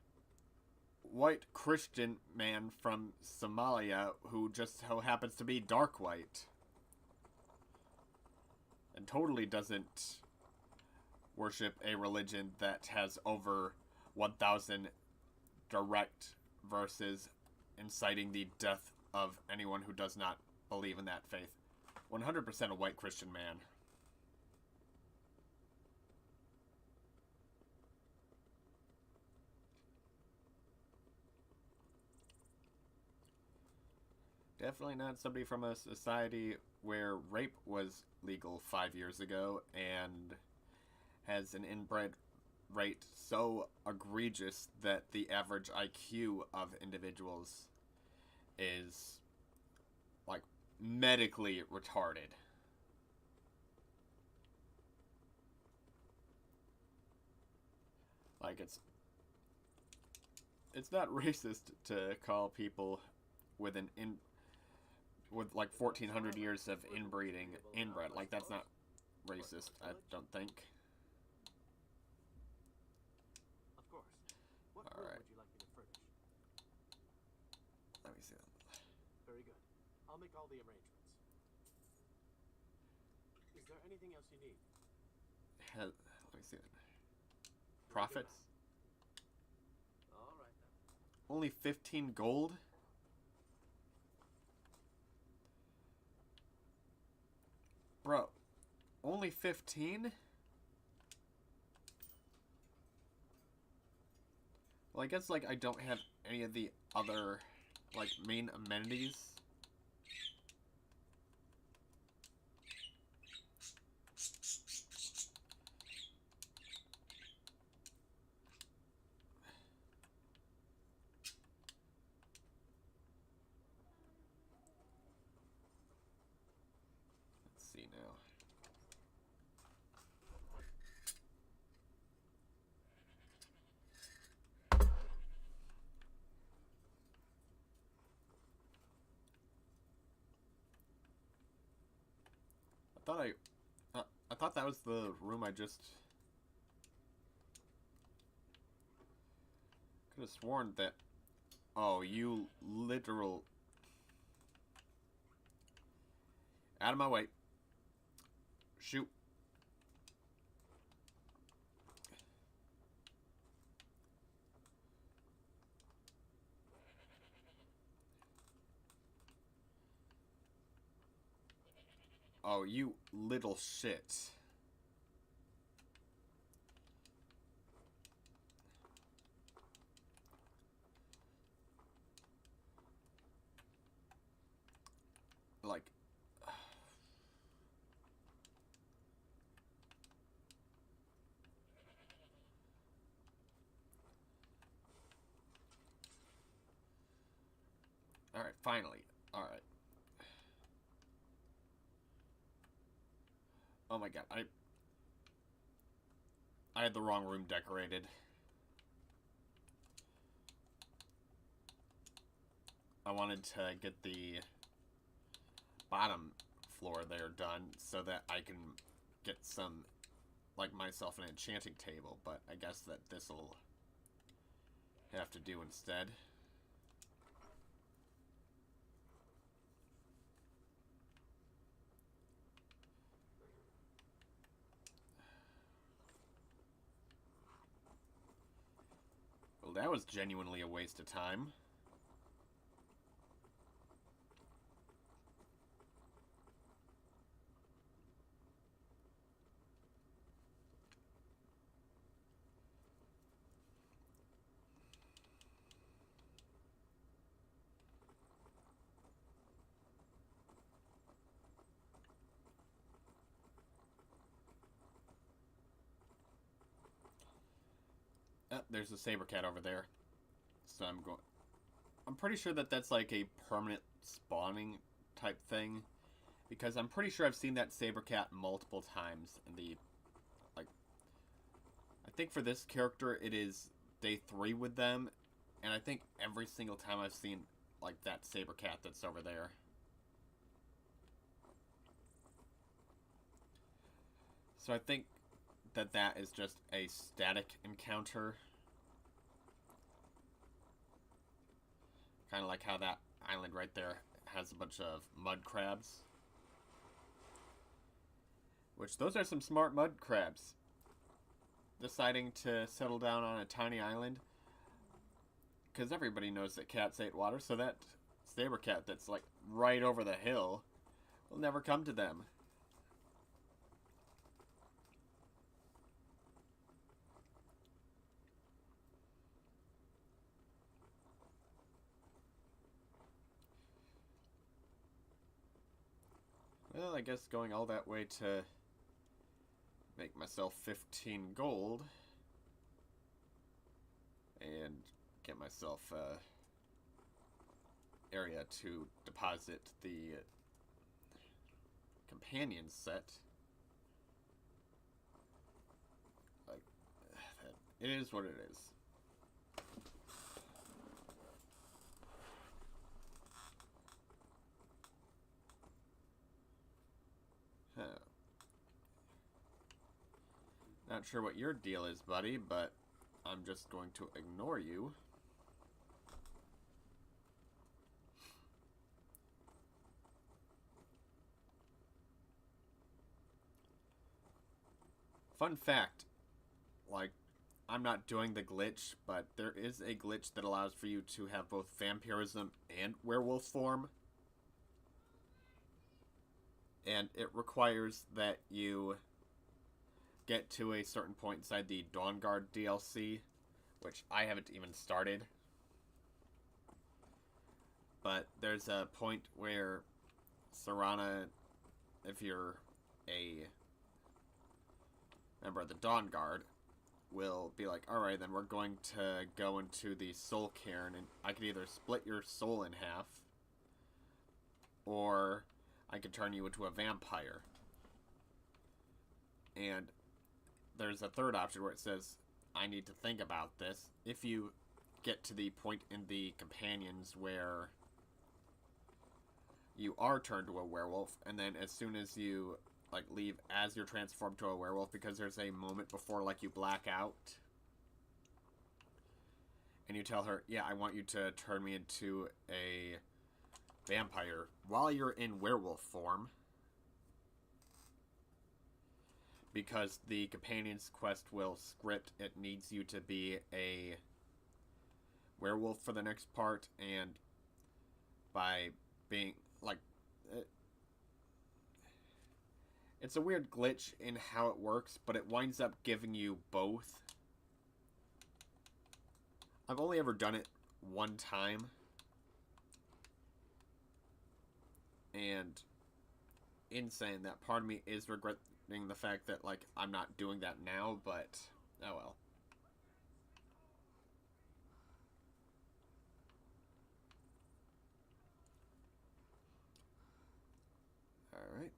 white Christian man from Somalia who just so happens to be dark white. And totally doesn't worship a religion that has over 1,000 direct verses inciting the death of anyone who does not believe in that faith. 100% a white Christian man. Definitely not somebody from a society where rape was legal 5 years ago and has an inbred rate so egregious that the average IQ of individuals is, like, medically retarded. Like, it's not racist to call people with with like 1,400 years of inbreeding inbred. Like, that's not racist, I don't think. All right. Would you like me to furnish? Let me see that. Very good. I'll make all the arrangements. Is there anything else you need? Let me see that. Profits? All right then. Only 15 gold? Bro, only 15? Well, I guess, like, I don't have any of the other, like, main amenities. see now. I thought that was the room I just could have sworn that. Oh, you literal. Out of my way. Shoot. Oh, you little shit. Like... Alright, finally. Alright. Oh my god, I had the wrong room decorated. I wanted to get the bottom floor there done so that I can get some, like myself, an enchanting table, but I guess that this'll have to do instead. Well, that was genuinely a waste of time. There's a saber cat over there. So I'm pretty sure that that's like a permanent spawning type thing. Because I'm pretty sure I've seen that saber cat multiple times in the... Like... I think for this character it is day 3 with them. And I think every single time I've seen like that saber cat that's over there. So I think that is just a static encounter. Kind of like how that island right there has a bunch of mud crabs. Which, those are some smart mud crabs. Deciding to settle down on a tiny island. Because everybody knows that cats hate water, so that saber cat that's like right over the hill will never come to them. Well, I guess going all that way to make myself 15 gold and get myself a area to deposit the companion set. Like, it is what it is. Huh. Not sure what your deal is, buddy, but I'm just going to ignore you. Fun fact, like, I'm not doing the glitch, but there is a glitch that allows for you to have both vampirism and werewolf form. And it requires that you get to a certain point inside the Dawnguard DLC, which I haven't even started. But there's a point where Serana, if you're a member of the Dawnguard, will be like, alright, then we're going to go into the soul cairn, and I can either split your soul in half, or I could turn you into a vampire. And there's a third option where it says, I need to think about this. If you get to the point in the companions where you are turned to a werewolf, and then as soon as you like leave as you're transformed to a werewolf, because there's a moment before like you black out, and you tell her, yeah, I want you to turn me into a vampire while you're in werewolf form, because the companion's quest will script it needs you to be a werewolf for the next part, and by being like it's a weird glitch in how it works, but it winds up giving you both. I've only ever done it one time, and in saying that, part of me is regretting the fact that like I'm not doing that now, but oh well. Alright.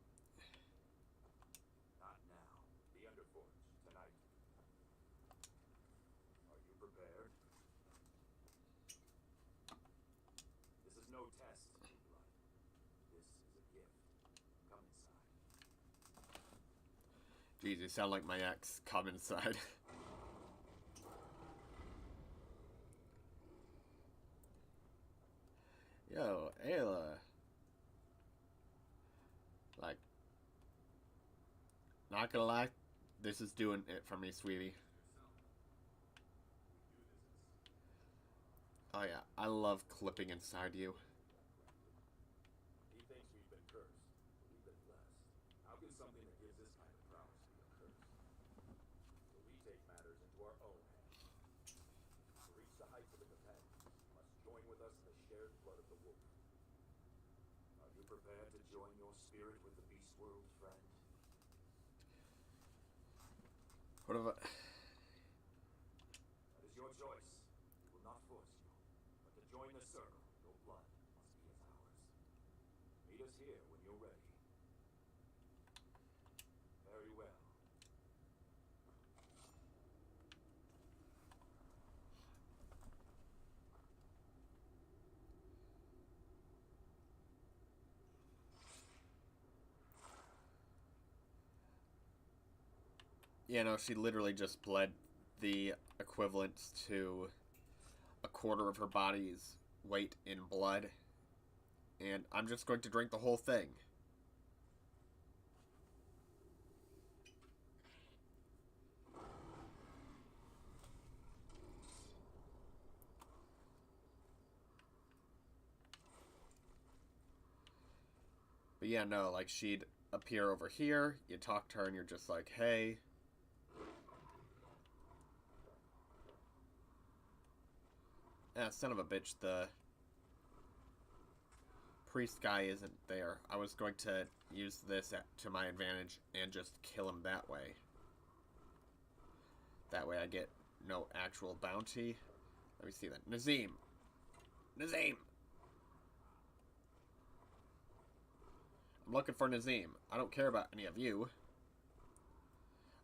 Not now. The Underforge, tonight. Are you prepared? This is no test, New Blood. This is a gift. Come inside. Jeez, you sound like my ex. Come inside. Yo, Ayla. Like, not gonna lie, this is doing it for me, sweetie. Oh yeah, I love clipping inside you. He thinks we've been cursed, but we've been blessed. How can something that gives this kind of promise be a curse? So we take matters into our own hands. To reach the heights of the companions, you must join with us in the shared blood of the wolf. Are you prepared to join your spirit with the beast world, friend? What about... That is your choice. We will not force you. But to join the circle, your blood must be as ours. Meet us here when you're ready. Very well. Yeah, no, she literally just bled the equivalent to a quarter of her body's weight in blood. And I'm just going to drink the whole thing. But yeah, no, like she'd appear over here, you talk to her and you're just like, hey. Ah, son of a bitch, the priest guy isn't there. I was going to use this to my advantage and just kill him that way. That way I get no actual bounty. Let me see that. Nazim! Nazim! I'm looking for Nazim. I don't care about any of you.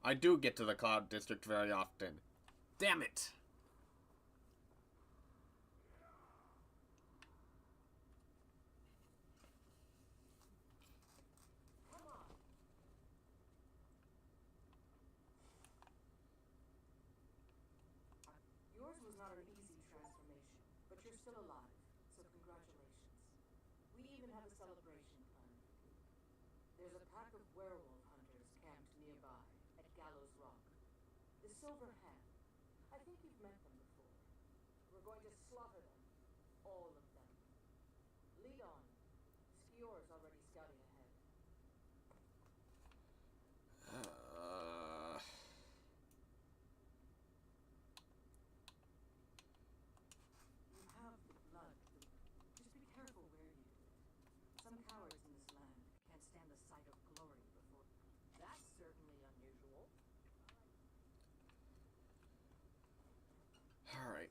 I do get to the Cloud District very often. Damn it! Yours was not an easy transformation, but you're still alive, so congratulations. We even have a celebration planned for you. There's a pack of werewolf hunters camped nearby at Gallows Rock. The Silver Hand. I think you've met them before. We're going to slaughter them. All of them. Lead on. Skior's already scouting ahead. You have the blood. Just be careful where you do it. Some cowards in this land can't stand the sight of glory before. That's certainly unusual. Alright.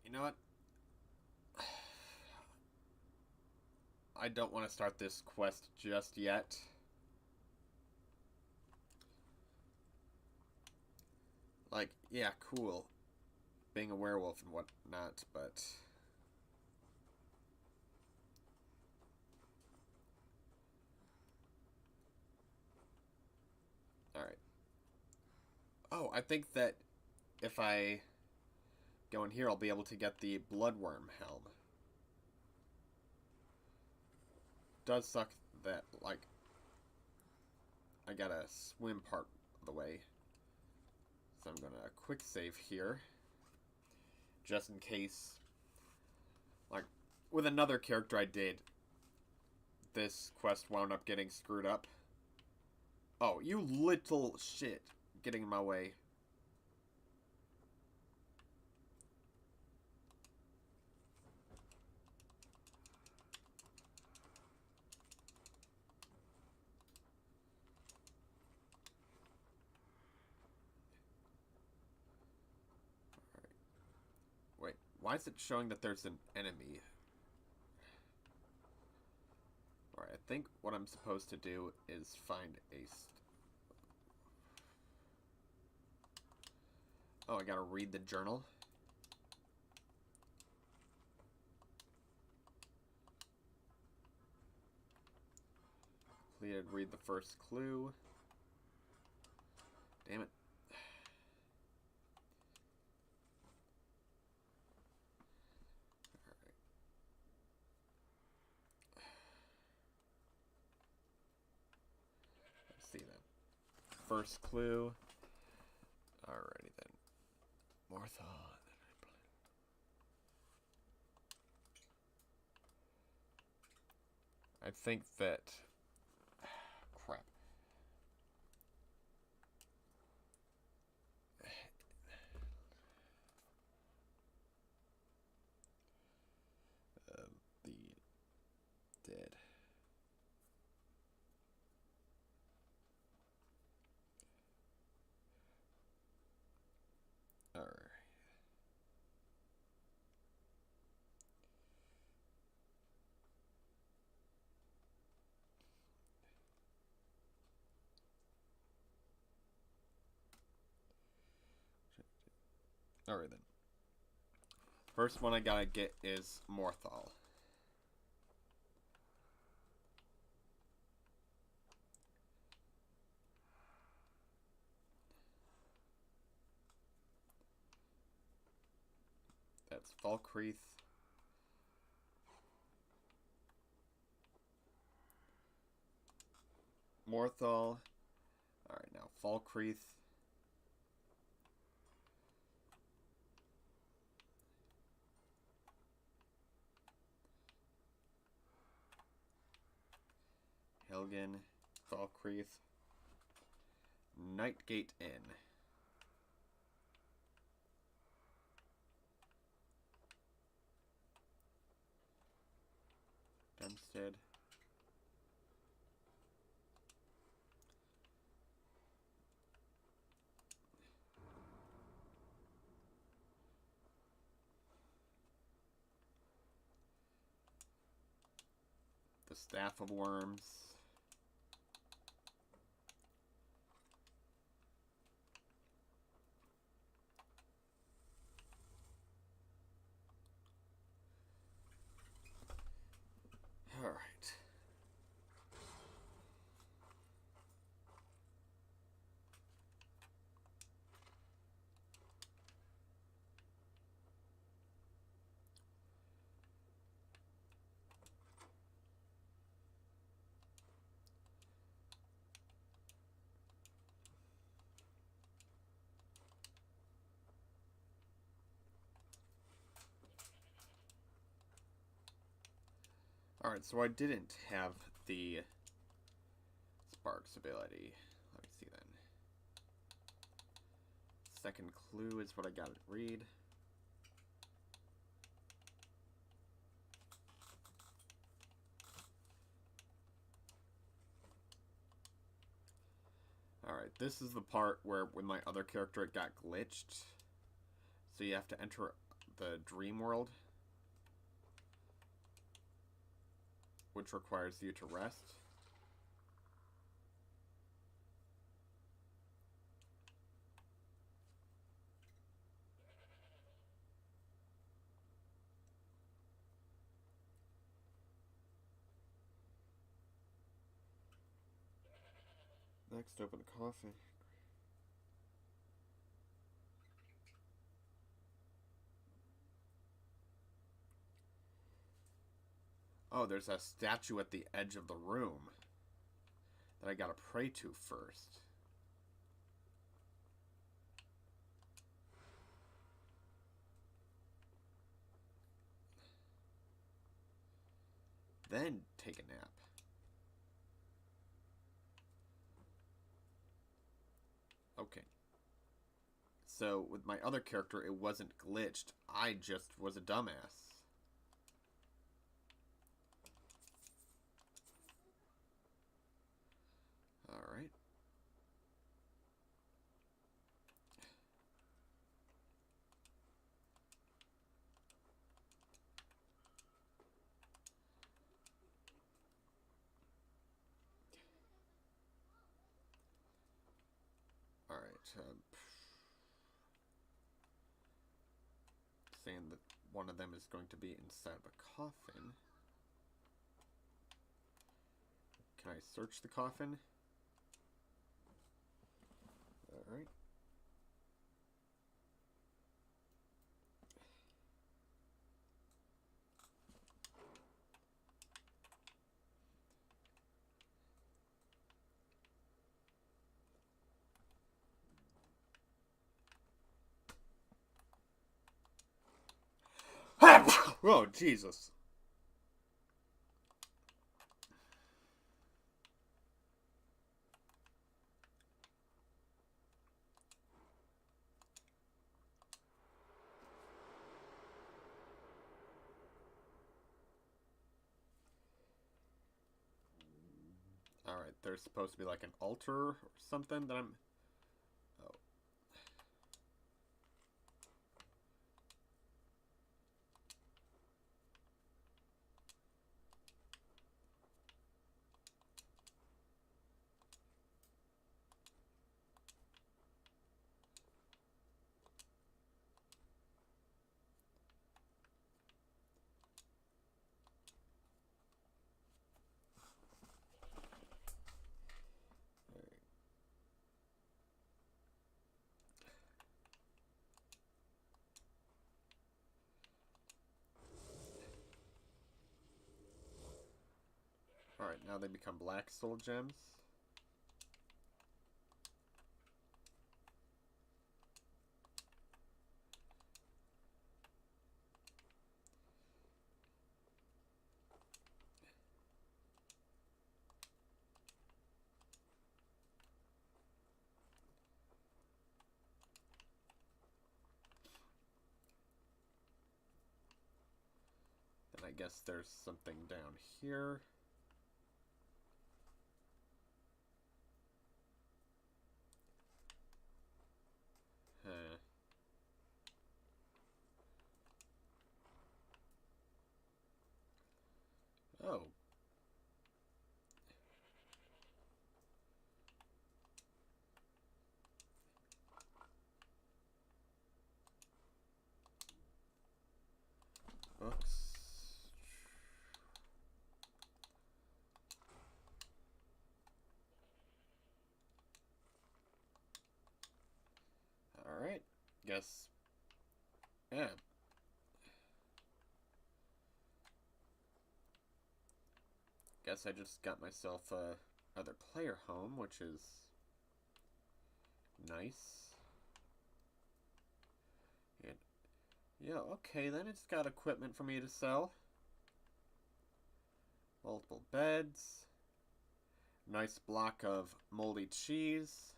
You know what? I don't want to start this quest just yet. Like, yeah, cool. Being a werewolf and whatnot, but... Alright. Oh, I think that if I go in here, I'll be able to get the bloodworm helm. Does suck that, like, I gotta swim part of the way. So I'm gonna quick save here. Just in case. Like, with another character I did, this quest wound up getting screwed up. Oh, you little shit. Getting in my way. Wait, why is it showing that there's an enemy? Alright, I think what I'm supposed to do is find a... Oh, I gotta read the journal. Completed, read the first clue. Damn it. Let's see then. First clue. Alrighty then. Martha. I think that... Crap. The dead. Alright. Alright then. First one I gotta get is Morthal. That's Falkreath. Morthal. Alright, now Falkreath. Helgen. Falkreath. Nightgate Inn. Dempstead. The Staff of Worms. All right. Alright, so I didn't have the Sparks ability. Let me see then. Second clue is what I gotta read. Alright, this is the part where with my other character it got glitched. So you have to enter the dream world, which requires you to rest. Next, open a coffee. Oh, there's a statue at the edge of the room that I gotta pray to first. Then take a nap. Okay. So, with my other character, it wasn't glitched. I just was a dumbass. Alright. Alright, saying that one of them is going to be inside of a coffin. Can I search the coffin? Alright. Oh, Jesus. Alright, there's supposed to be like an altar or something that I'm... Oh. Alright, now they become black soul gems. Then I guess there's something down here. Huh. Oh. Books. Alright. Guess. Yeah. Guess I just got myself another player home, which is nice. And yeah, okay, then it's got equipment for me to sell. Multiple beds. Nice block of moldy cheese.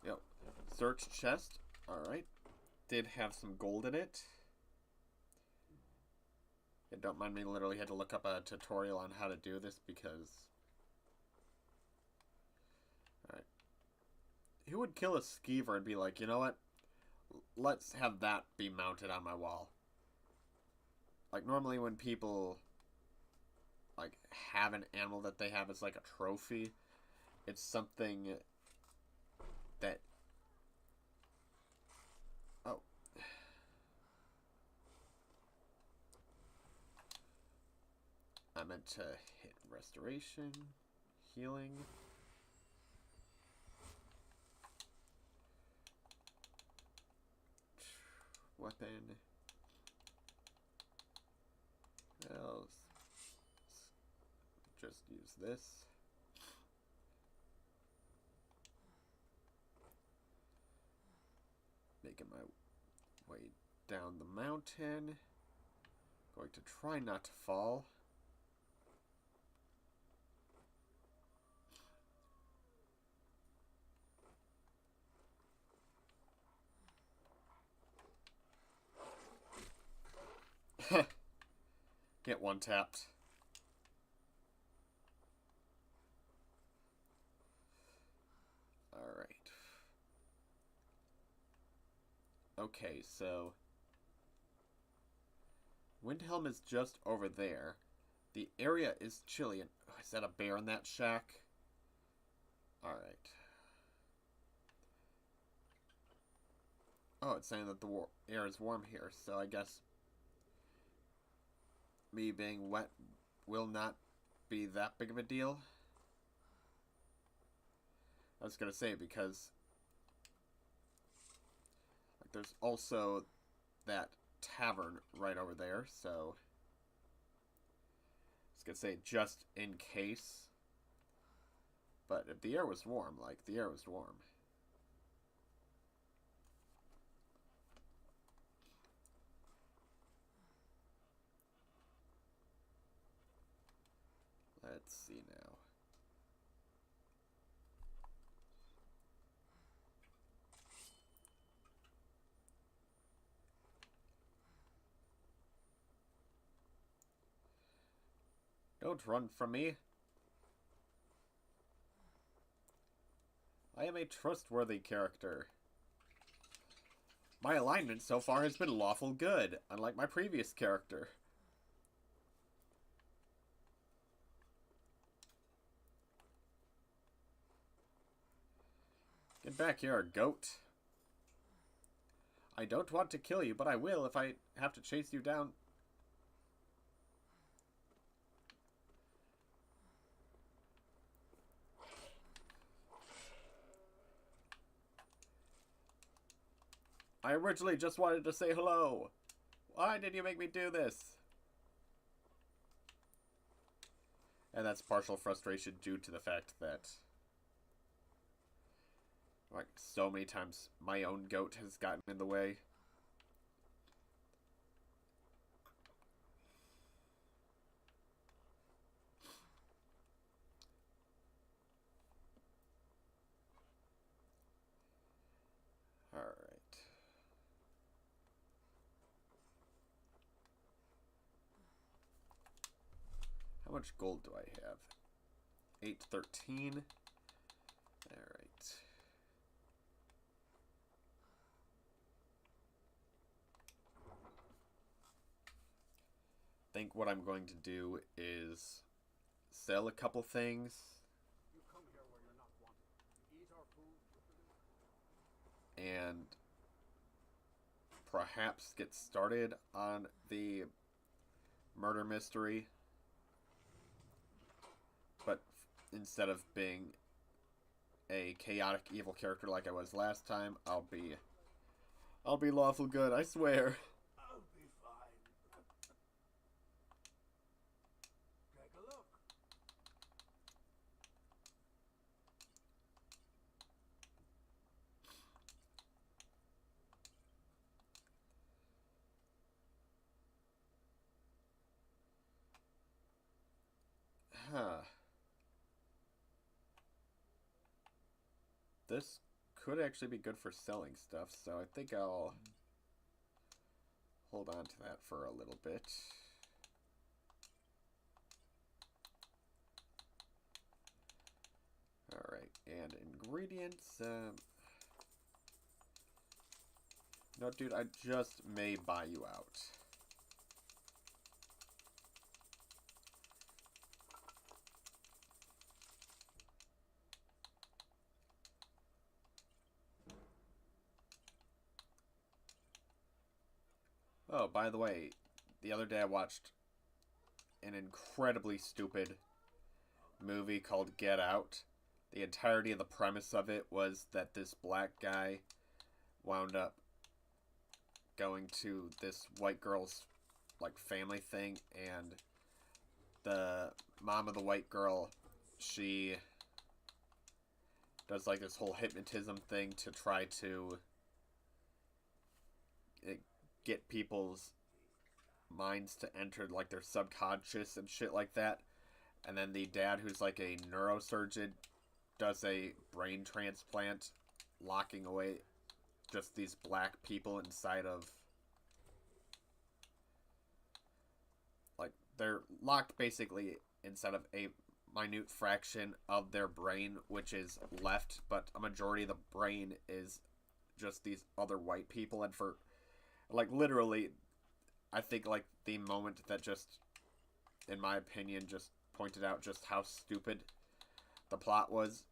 Yep. Search chest. Alright. Did have some gold in it. Yeah, don't mind me, literally had to look up a tutorial on how to do this because... Alright. Who would kill a skeever and be like, you know what? Let's have that be mounted on my wall. Like, normally when people, like, have an animal that they have as, like, a trophy, it's something that... Oh. I meant to hit restoration, healing. Weapon. Well, just use this. Making my way down the mountain. Going to try not to fall. Get one tapped. Alright. Okay, so Windhelm is just over there. The area is chilly. And, oh, is that a bear in that shack? Alright. Oh, it's saying that the air is warm here, so I guess me being wet will not be that big of a deal. I was gonna say, because like, there's also that tavern right over there, so I was gonna say just in case. But if the air was warm, like, the air was warm. Let's see now. Don't run from me. I am a trustworthy character. My alignment so far has been lawful good, unlike my previous character. Get back here, goat. I don't want to kill you, but I will if I have to chase you down. I originally just wanted to say hello. Why did you make me do this? And that's partial frustration due to the fact that, like, so many times my own goat has gotten in the way. Alright. How much gold do I have? 813. Alright. I think what I'm going to do is sell a couple things. You come here where you're not wanted. You eat our food. And perhaps get started on the murder mystery. But instead of being a chaotic evil character like I was last time, I'll be lawful good, I swear. I'll be fine. Take a look. Huh. This could actually be good for selling stuff, so I think I'll hold on to that for a little bit. Alright, and ingredients. No, dude, I just may buy you out. Oh, by the way, the other day I watched an incredibly stupid movie called Get Out. The entirety of the premise of it was that this black guy wound up going to this white girl's like family thing, and the mom of the white girl, she does like this whole hypnotism thing to try to get people's minds to enter like their subconscious and shit like that. And then the dad, who's like a neurosurgeon, does a brain transplant, locking away just these black people inside of, like, they're locked basically inside of a minute fraction of their brain, which is left, but a majority of the brain is just these other white people. And for, like, literally, I think, like, the moment that just, in my opinion, just pointed out just how stupid the plot was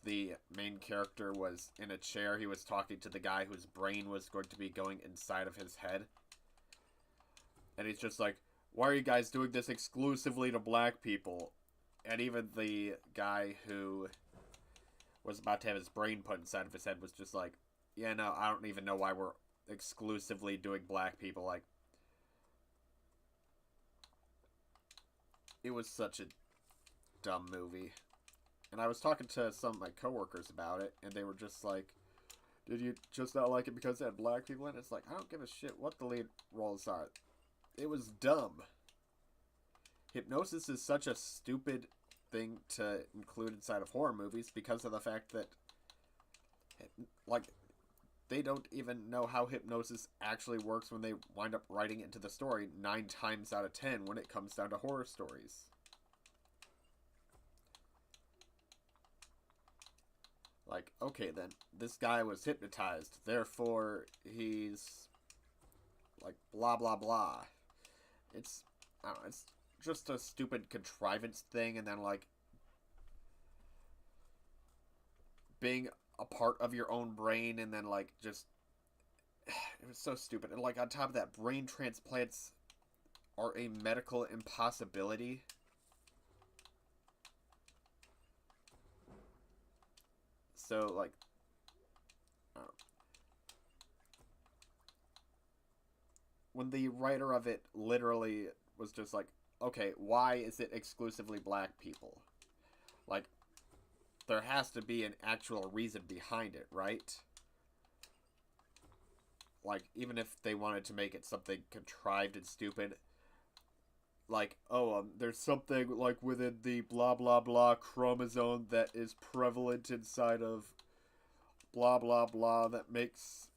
the main character was in a chair. He was talking to the guy whose brain was going to be going inside of his head. And he's just like, why are you guys doing this exclusively to black people? And even the guy who was about to have his brain put inside of his head was just like, yeah, no, I don't even know why we're exclusively doing black people. Like, it was such a dumb movie. And I was talking to some of my coworkers about it, and they were just like, did you just not like it because it had black people in it? It's like, I don't give a shit what the lead roles are. It was dumb. Hypnosis is such a stupid thing to include inside of horror movies because of the fact that, like, they don't even know how hypnosis actually works when they wind up writing it into the story 9 times out of 10 when it comes down to horror stories. Like, okay then, this guy was hypnotized, therefore he's, like, blah blah blah. It's, I don't know, it's just a stupid contrivance thing, and then, like, being a part of your own brain, and then, like, just, it was so stupid. And, like, on top of that, brain transplants are a medical impossibility. So, like, when the writer of it literally was just like, okay, why is it exclusively black people? Like, there has to be an actual reason behind it, right? Like, even if they wanted to make it something contrived and stupid, like, oh, there's something, like, within the blah blah blah chromosome that is prevalent inside of blah blah blah that makes...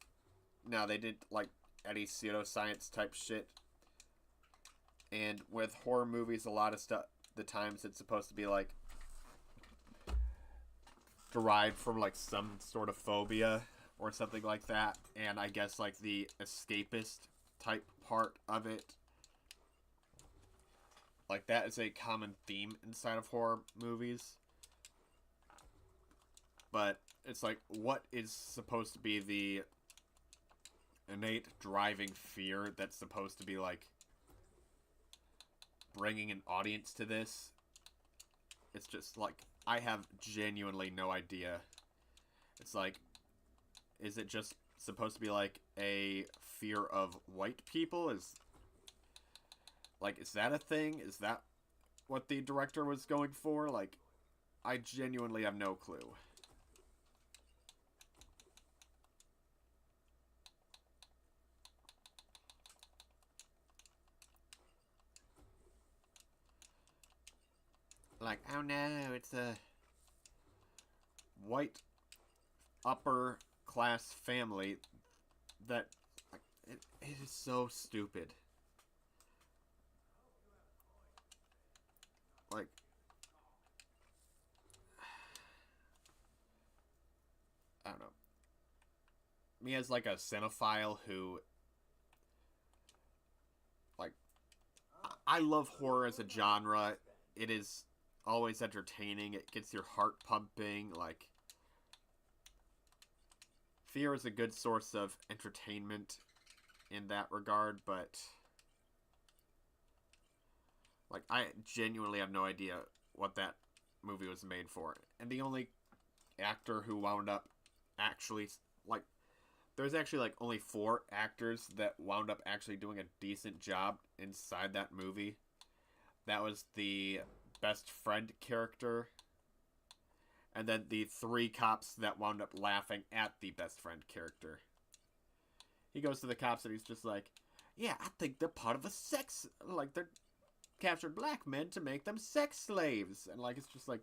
No, they didn't, like, any pseudoscience type shit. And with horror movies, a lot of stuff, the times it's supposed to be, like, derived from, like, some sort of phobia or something like that. And I guess, like, the escapist type part of it, like, that is a common theme inside of horror movies. But it's like, what is supposed to be the innate driving fear that's supposed to be, like, bringing an audience to this? It's just, like, I have genuinely no idea. It's like, is it just supposed to be, like, a fear of white people? Is that a thing? Is that what the director was going for? Like, I genuinely have no clue. Like, oh no, it's a white upper class family that, like, it is so stupid. Like, I don't know. Me as, like, a cinephile who, like, I love horror as a genre. It is always entertaining. It gets your heart pumping. Like, fear is a good source of entertainment in that regard, but, Like, I genuinely have no idea what that movie was made for. And the only actor who wound up actually, like, there's actually, like, only 4 actors that wound up actually doing a decent job inside that movie. That was the best friend character, and then the 3 cops that wound up laughing at the best friend character. He goes to the cops and he's just like, yeah, I think they're part of a sex, like, they're captured black men to make them sex slaves. And, like, it's just like,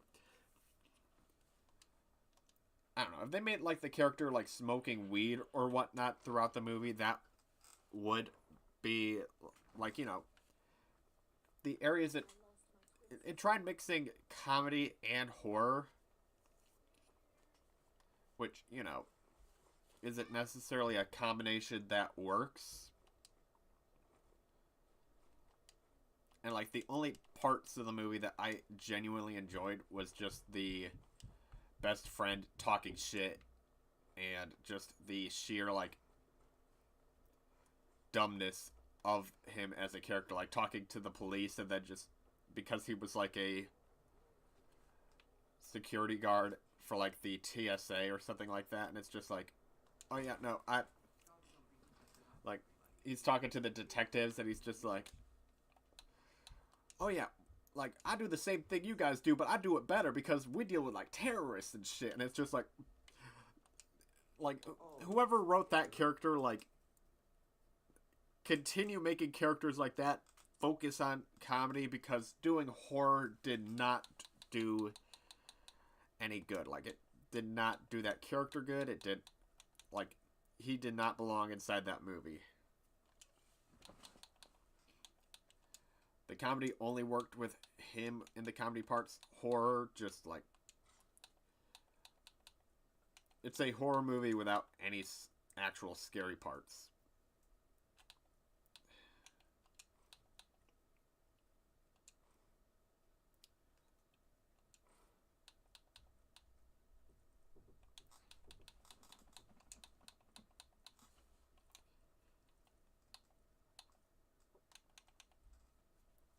I don't know, if they made, like, the character, like, smoking weed or whatnot throughout the movie, that would be, like, you know, the areas that, it tried mixing comedy and horror, which, you know, isn't necessarily a combination that works. And, like, the only parts of the movie that I genuinely enjoyed was just the best friend talking shit and just the sheer, like, dumbness of him as a character, like, talking to the police, and then just, because he was, like, a security guard for, like, the TSA or something like that, and it's just like, oh yeah, no, like, he's talking to the detectives, and he's just like, oh yeah, like, I do the same thing you guys do, but I do it better because we deal with, like, terrorists and shit, and it's just like, whoever wrote that character, like, continue making characters like that, focus on comedy, because doing horror did not do any good. Like, it did not do that character good. It did, like, he did not belong inside that movie. The comedy only worked with him in the comedy parts. Horror, just, like, it's a horror movie without any actual scary parts.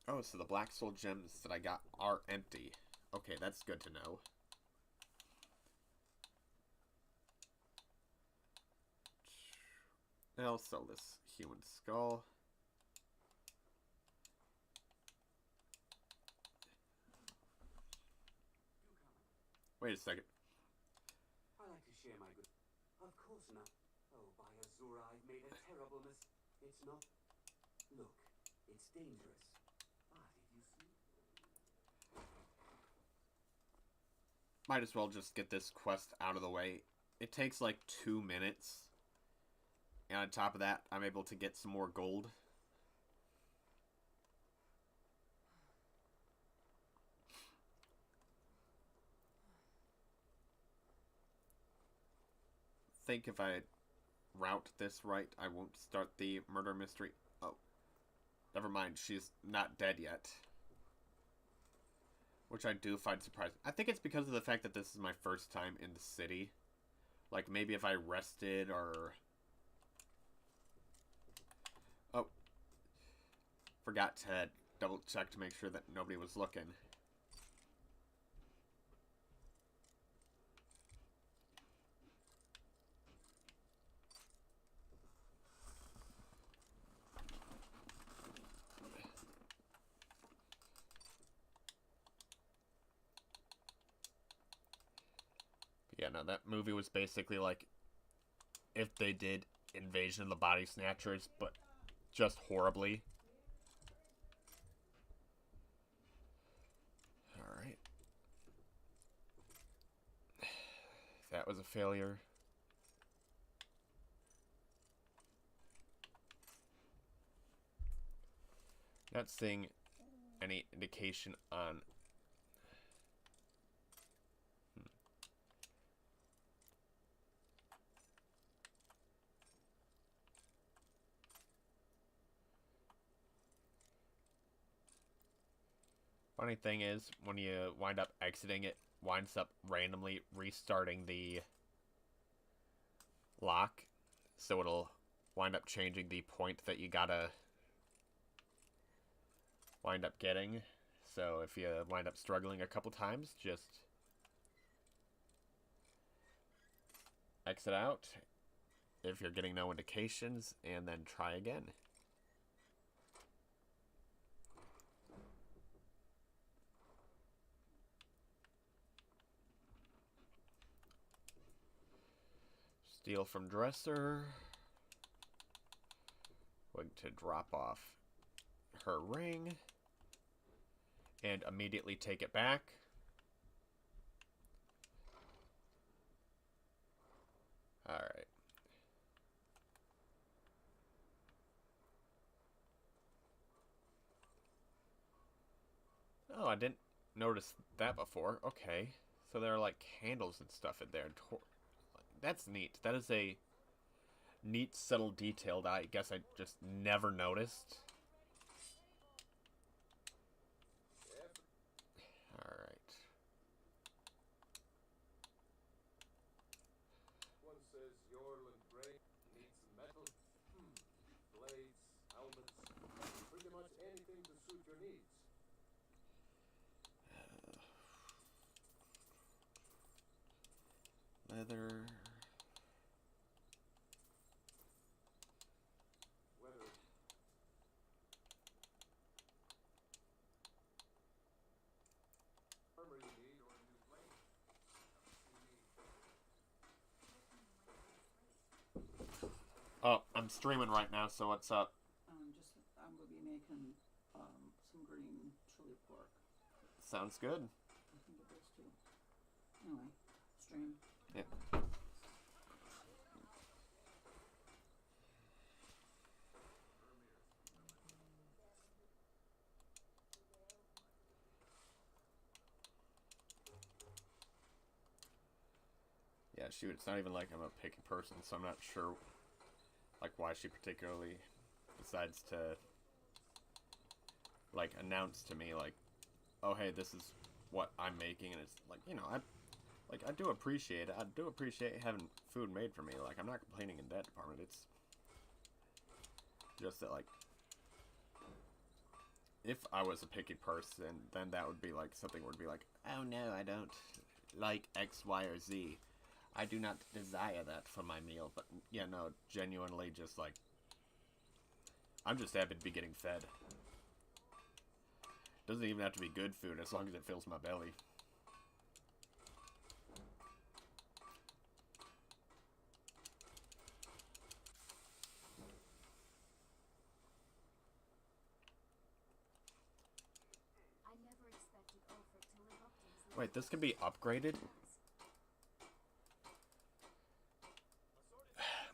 Oh, so the black soul gems that I got are empty. Okay, that's good to know. I'll sell this human skull. Wait a second. I like to share my good. Of course not. Oh, by Azura, I've made a terrible It's not. Look, it's dangerous. But if you see. Might as well just get this quest out of the way. It takes like 2 minutes. And on top of that, I'm able to get some more gold. Think if I route this right, I won't start the murder mystery. Oh, never mind. She's not dead yet. Which I do find surprising. I think it's because of the fact that this is my first time in the city. Like, maybe if I rested or... Oh. Forgot to double check to make sure that nobody was looking. Yeah, no, that movie was basically like if they did Invasion of the Body Snatchers, but just horribly. Alright. That was a failure. Not seeing any indication on... Funny thing is, when you wind up exiting, it winds up randomly restarting the lock. So it'll wind up changing the point that you gotta wind up getting. So if you wind up struggling a couple times, just exit out if you're getting no indications, and then try again. Steal from dresser. Going to drop off her ring and immediately take it back. All right. Oh, I didn't notice that before. Okay. So there are like candles and stuff in there. That's neat. That is a neat, subtle detail that I guess I just never noticed. Alright. One says Yorland Grey needs some metal. Blades, helmets, pretty much anything to suit your needs. Leather. Whether armor you need or a new blade. Oh, I'm streaming right now, so what's up? I'm gonna be making some green chili pork. Sounds good. I think it does too. Anyway, stream. Yeah. Yeah, shoot, it's not even like I'm a picky person, so I'm not sure, like, why she particularly decides to, like, announce to me, like, oh, hey, this is what I'm making, and it's, like, you know, I do appreciate it. I do appreciate having food made for me. Like, I'm not complaining in that department. It's just that, like, if I was a picky person, then that would be, like, something would be like, oh, no, I don't like X, Y, or Z. I do not desire that for my meal. But, yeah, no, genuinely just, like, I'm just happy to be getting fed. Doesn't even have to be good food as long as it fills my belly. Wait, this can be upgraded?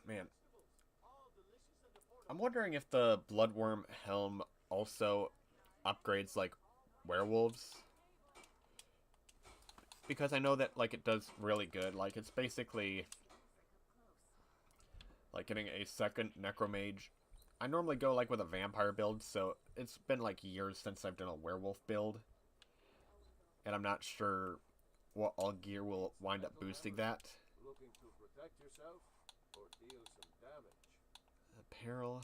Man. I'm wondering if the Bloodworm Helm also upgrades, like, werewolves. Because I know that, like, it does really good. Like, it's basically like getting a second Necromage. I normally go, like, with a vampire build, so it's been, like, years since I've done a werewolf build. And I'm not sure what all gear will wind up boosting that. Looking to protect yourself or deal some damage? Apparel.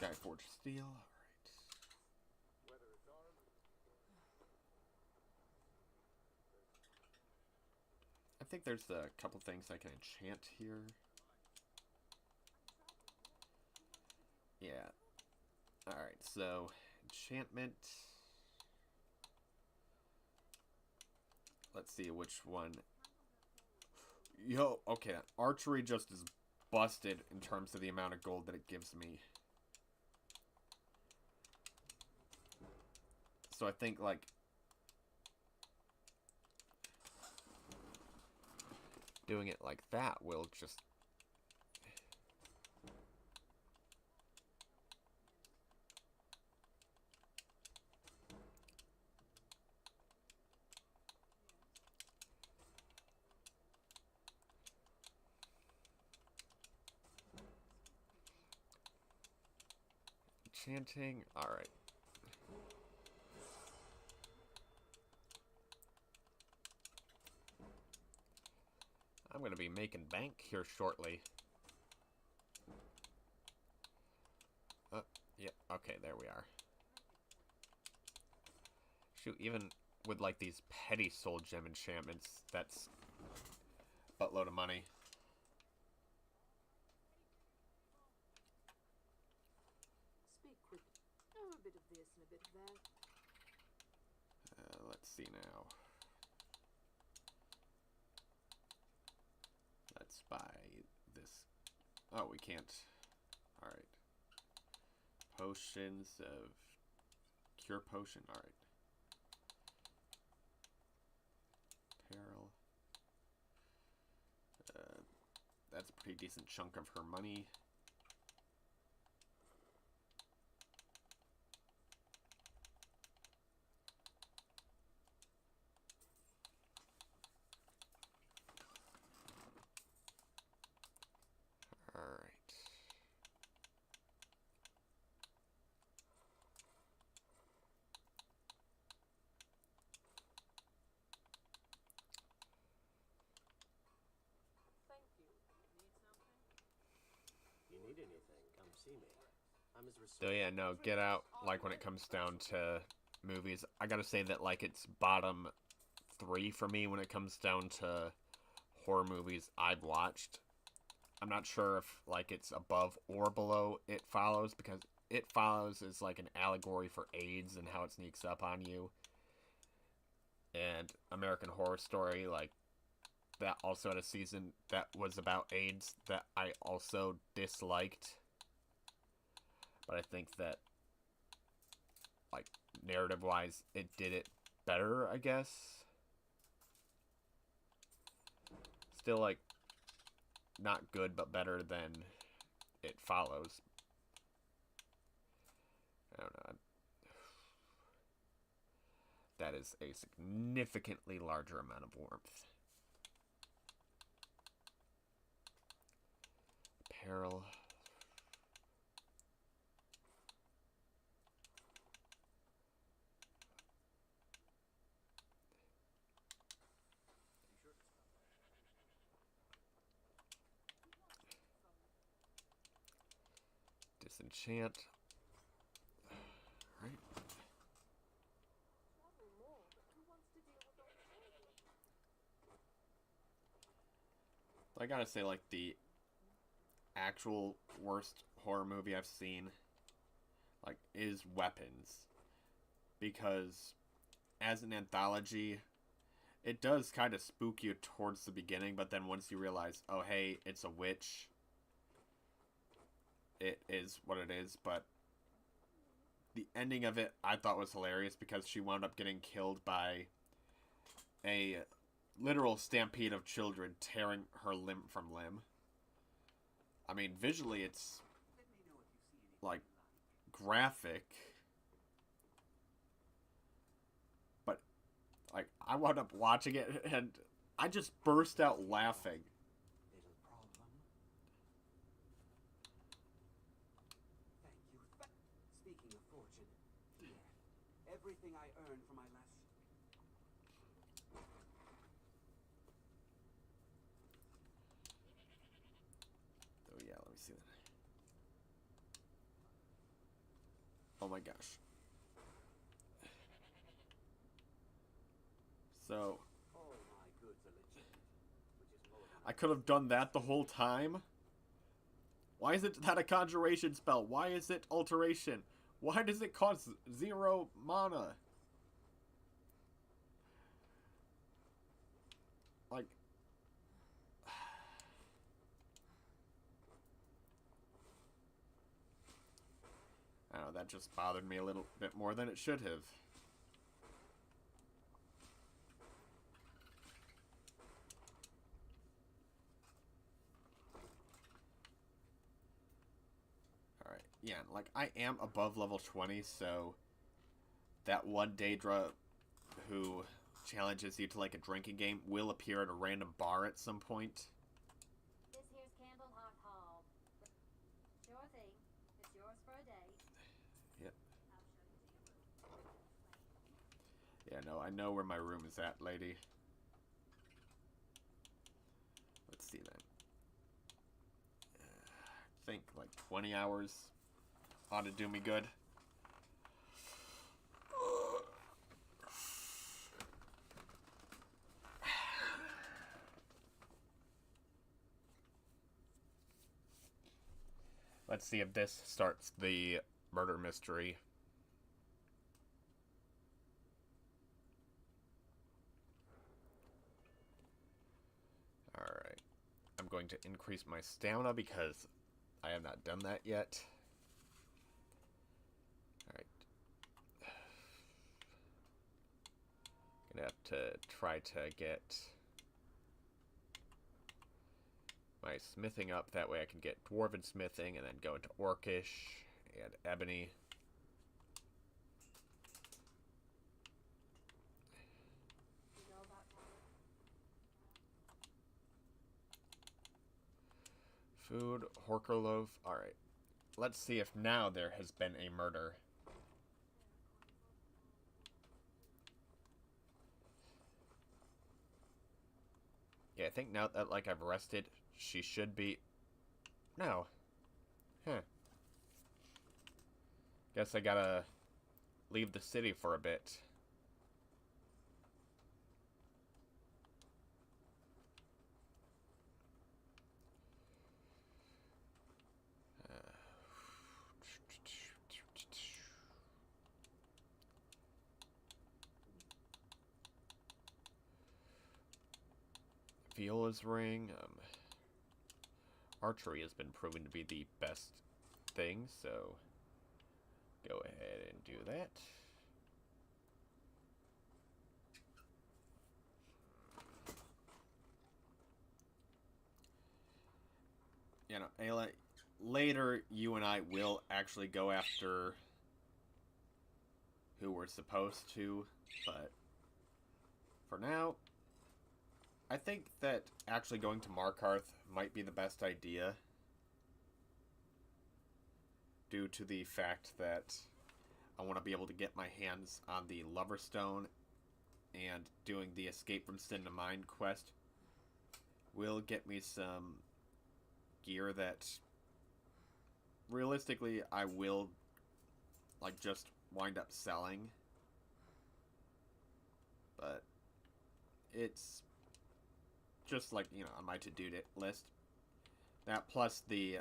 Skyforged steel. All right. Whether it's armor. I think there's a couple things I can enchant here. Yeah. Alright, so enchantment. Let's see which one. Yo, okay, archery just is busted in terms of the amount of gold that it gives me. So I think, like, doing it like that will just... Enchanting, alright. I'm gonna be making bank here shortly. Yeah, okay, there we are. Shoot, even with like these petty soul gem enchantments, that's a buttload of money. Speak quick. Oh, a bit of this and a bit of that. Let's see now. Let's buy this. Oh, we can't. Alright. Potions of... Cure potion, alright. Apparel. That's a pretty decent chunk of her money. Alright. Thank you. Need something? You need anything, come see me. I'm as So yeah, no, Get Out, like when it comes down to movies, I gotta say that like it's bottom 3 for me when it comes down to horror movies I've watched. I'm not sure if like it's above or below It Follows, because It Follows is like an allegory for AIDS and how it sneaks up on you. And American Horror Story, like, that also had a season that was about AIDS that I also disliked. But I think that, like, narrative-wise, it did it better, I guess. Still, like, not good, but better than It Follows. I don't know. That is a significantly larger amount of warmth. Apparel. Disenchant. Right. I gotta say, like, the actual worst horror movie I've seen, like, is Weapons. Because as an anthology, it does kind of spook you towards the beginning, but then once you realize, oh, hey, it's a witch, it is what it is. But the ending of it I thought was hilarious because she wound up getting killed by a literal stampede of children tearing her limb from limb. I mean, visually it's like graphic, but like I wound up watching it and I just burst out laughing. Little problem. Thank you. Speaking of fortune, here, everything I earned from my last... Oh yeah, let me see that. Oh my gosh. So, All my goods are legitimate, which is more than I could have done that the whole time? Why is it that a conjuration spell? Why is it alteration? Why does it cost 0 mana? Like... I don't know, that just bothered me a little bit more than it should have. Alright, yeah, like, I am above level 20, so that one Daedra who challenges you to, like, a drinking game will appear at a random bar at some point. This here's Candlehawk Hall. Sure thing. It's yours for a day. Yep. I'll show you to your room. Yeah, no, I know where my room is at, lady. think like 20 hours ought to do me good. Let's see if this starts the murder mystery. Alright. I'm going to increase my stamina because I have not done that yet. Alright. Gonna have to try to get my smithing up. That way I can get dwarven smithing and then go into orcish and ebony. You know about Food, horker loaf. Alright. Let's see if now there has been a murder. Yeah, I think now that, like, I've rested, she should be... No. Huh. Guess I gotta leave the city for a bit. Viola's ring. Archery has been proven to be the best thing, so go ahead and do that. You know, Ayla, later you and I will actually go after who we're supposed to, but for now, I think that actually going to Markarth might be the best idea, due to the fact that I want to be able to get my hands on the Lover Stone, and doing the Escape from Sin to Mind quest will get me some gear that realistically I will like just wind up selling, but it's just like, you know, on my to-do list. That plus the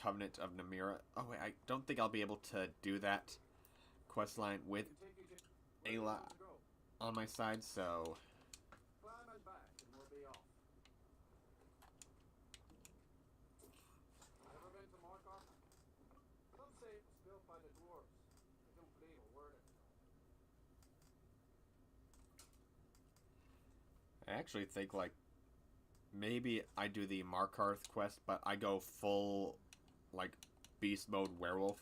Covenant of Namira. Oh wait, I don't think I'll be able to do that quest line with Ayla on my side, so Climb and back, and we'll be off. Ever been to Markarth? Some say it was built by the dwarves. I don't believe a word of it. I actually think like maybe I do the Markarth quest, but I go full like beast mode werewolf,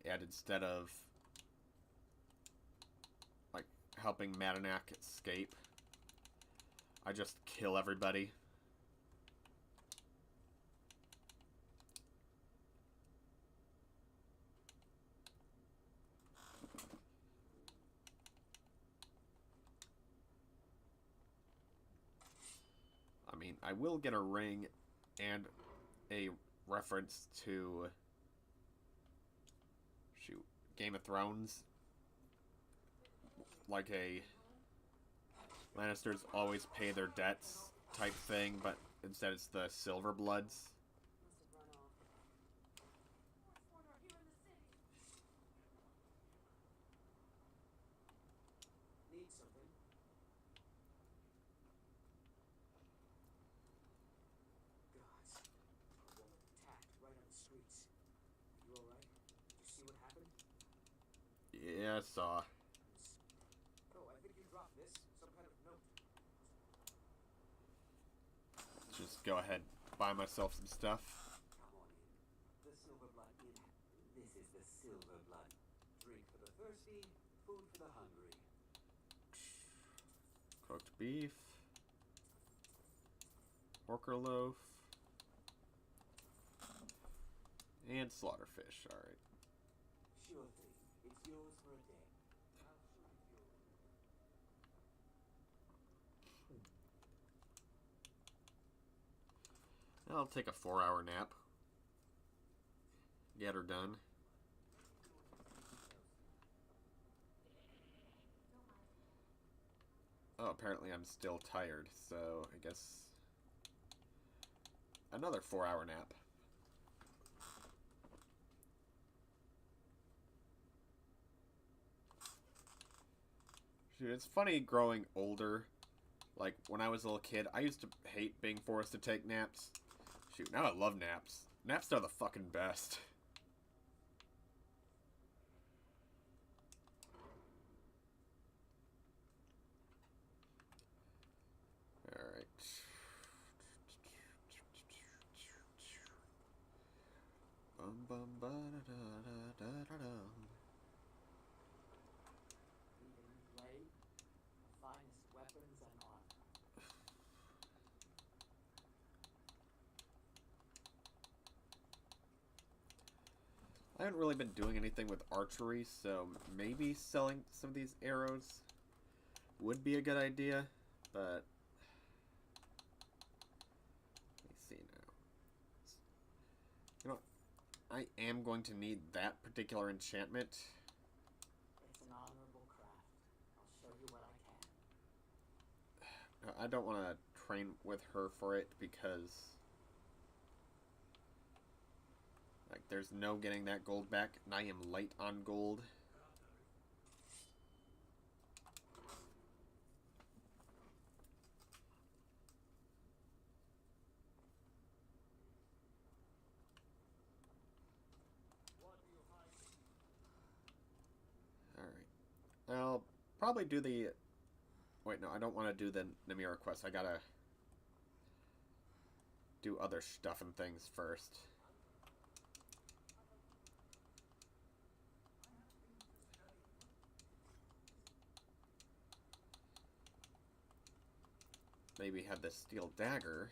and instead of like helping Madanak escape, I just kill everybody. I mean, I will get a ring and a reference to, shoot, Game of Thrones. Like a Lannisters always pay their debts type thing, but instead it's the Silver Bloods. Must have run off. Need something? Gods. A woman attacked right on the streets. You alright? Did you see what happened? Yeah, I saw. Oh, I think you dropped this. Some kind of note. Just go ahead, buy myself some stuff. Come on in. The Silver Blood Inn. This is the Silver Blood. Drink for the thirsty, food for the hungry. Cooked beef. Porker loaf. And slaughterfish, alright. Sure thing. It's yours for a day. I'll show you. I'll take a 4-hour nap. get her done. Oh, apparently I'm still tired, so I guess another 4-hour nap. Dude, it's funny growing older. Like, when I was a little kid, I used to hate being forced to take naps. Shoot, now I love naps. Naps are the fucking best. Alright. Bum bum ba da da da da da. Even blade, the finest weapons and armor. I haven't really been doing anything with archery, so maybe selling some of these arrows would be a good idea, but let me see now. You know, I am going to need that particular enchantment. It's an honorable craft. I'll show you what I can. I don't want to train with her for it because like there's no getting that gold back, and I am light on gold. Alright. I'll probably do the... Wait, no, I don't want to do the Namira quest. I gotta do other stuff and things first. Maybe have the steel dagger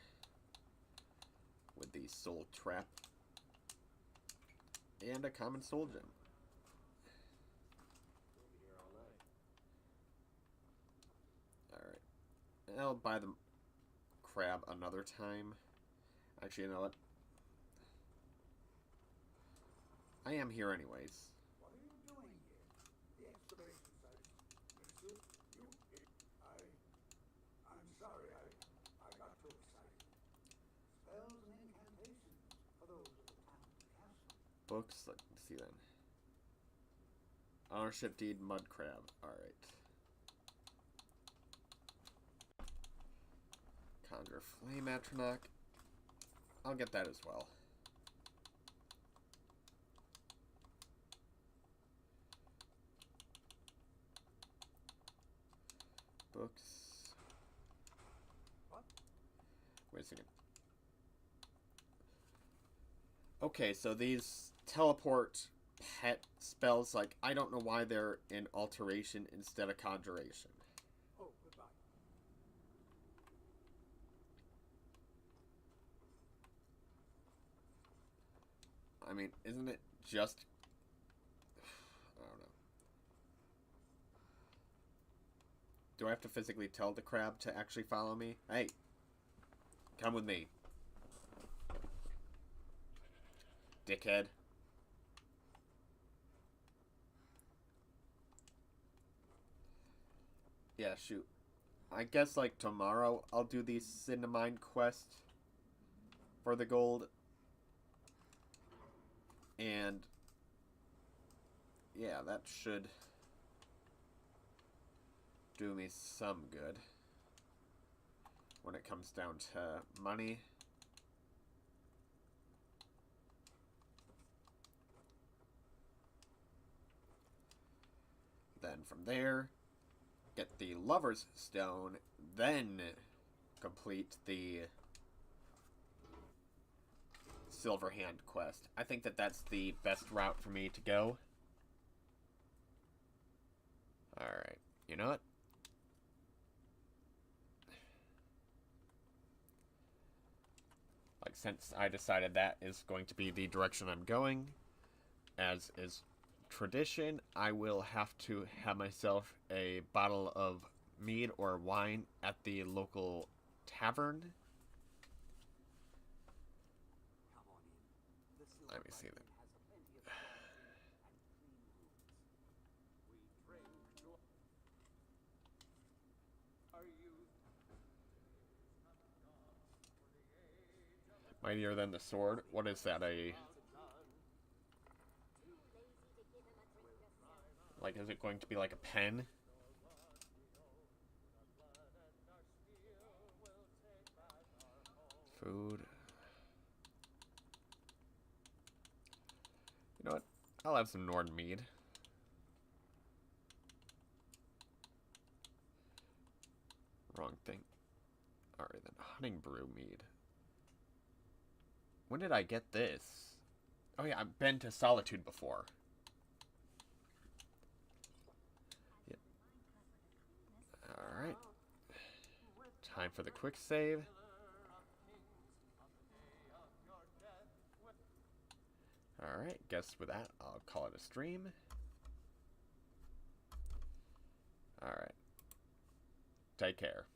with the soul trap and a common soul gem. Alright. I'll buy the crab another time. Actually, you know what? I am here anyways. What are you doing here? The excavation site. I'm sorry, I got too excited. Spells and incantations for those of the town castle. Books, let's see then. Ownership deed, mud crab. Alright. Conjure flame atronach. I'll get that as well. Books. What? Wait a second. Okay, so these teleport pet spells, like, I don't know why they're in alteration instead of conjuration. Oh, goodbye. I mean, isn't it just... I don't know. Do I have to physically tell the crab to actually follow me? Hey, come with me. Dickhead. Yeah, shoot. I guess, like, tomorrow I'll do the Cinnamine quest for the gold. And yeah, that should do me some good when it comes down to money. Then from there, get the Lover's Stone, then complete the Silver Hand quest. I think that that's the best route for me to go. Alright, you know what? Like, since I decided that is going to be the direction I'm going, as is tradition, I will have to have myself a bottle of mead or wine at the local tavern. Let me see that. Mightier than the sword? What is that, a... Too lazy to give him a drink yourself. Like, is it going to be like a pen? Food. You know what? I'll have some Nord mead. Wrong thing. Alright then, hunting brew mead. When did I get this? Oh yeah, I've been to Solitude before. Yep. Alright. Time for the quick save. Alright, guess with that, I'll call it a stream. Alright. Take care.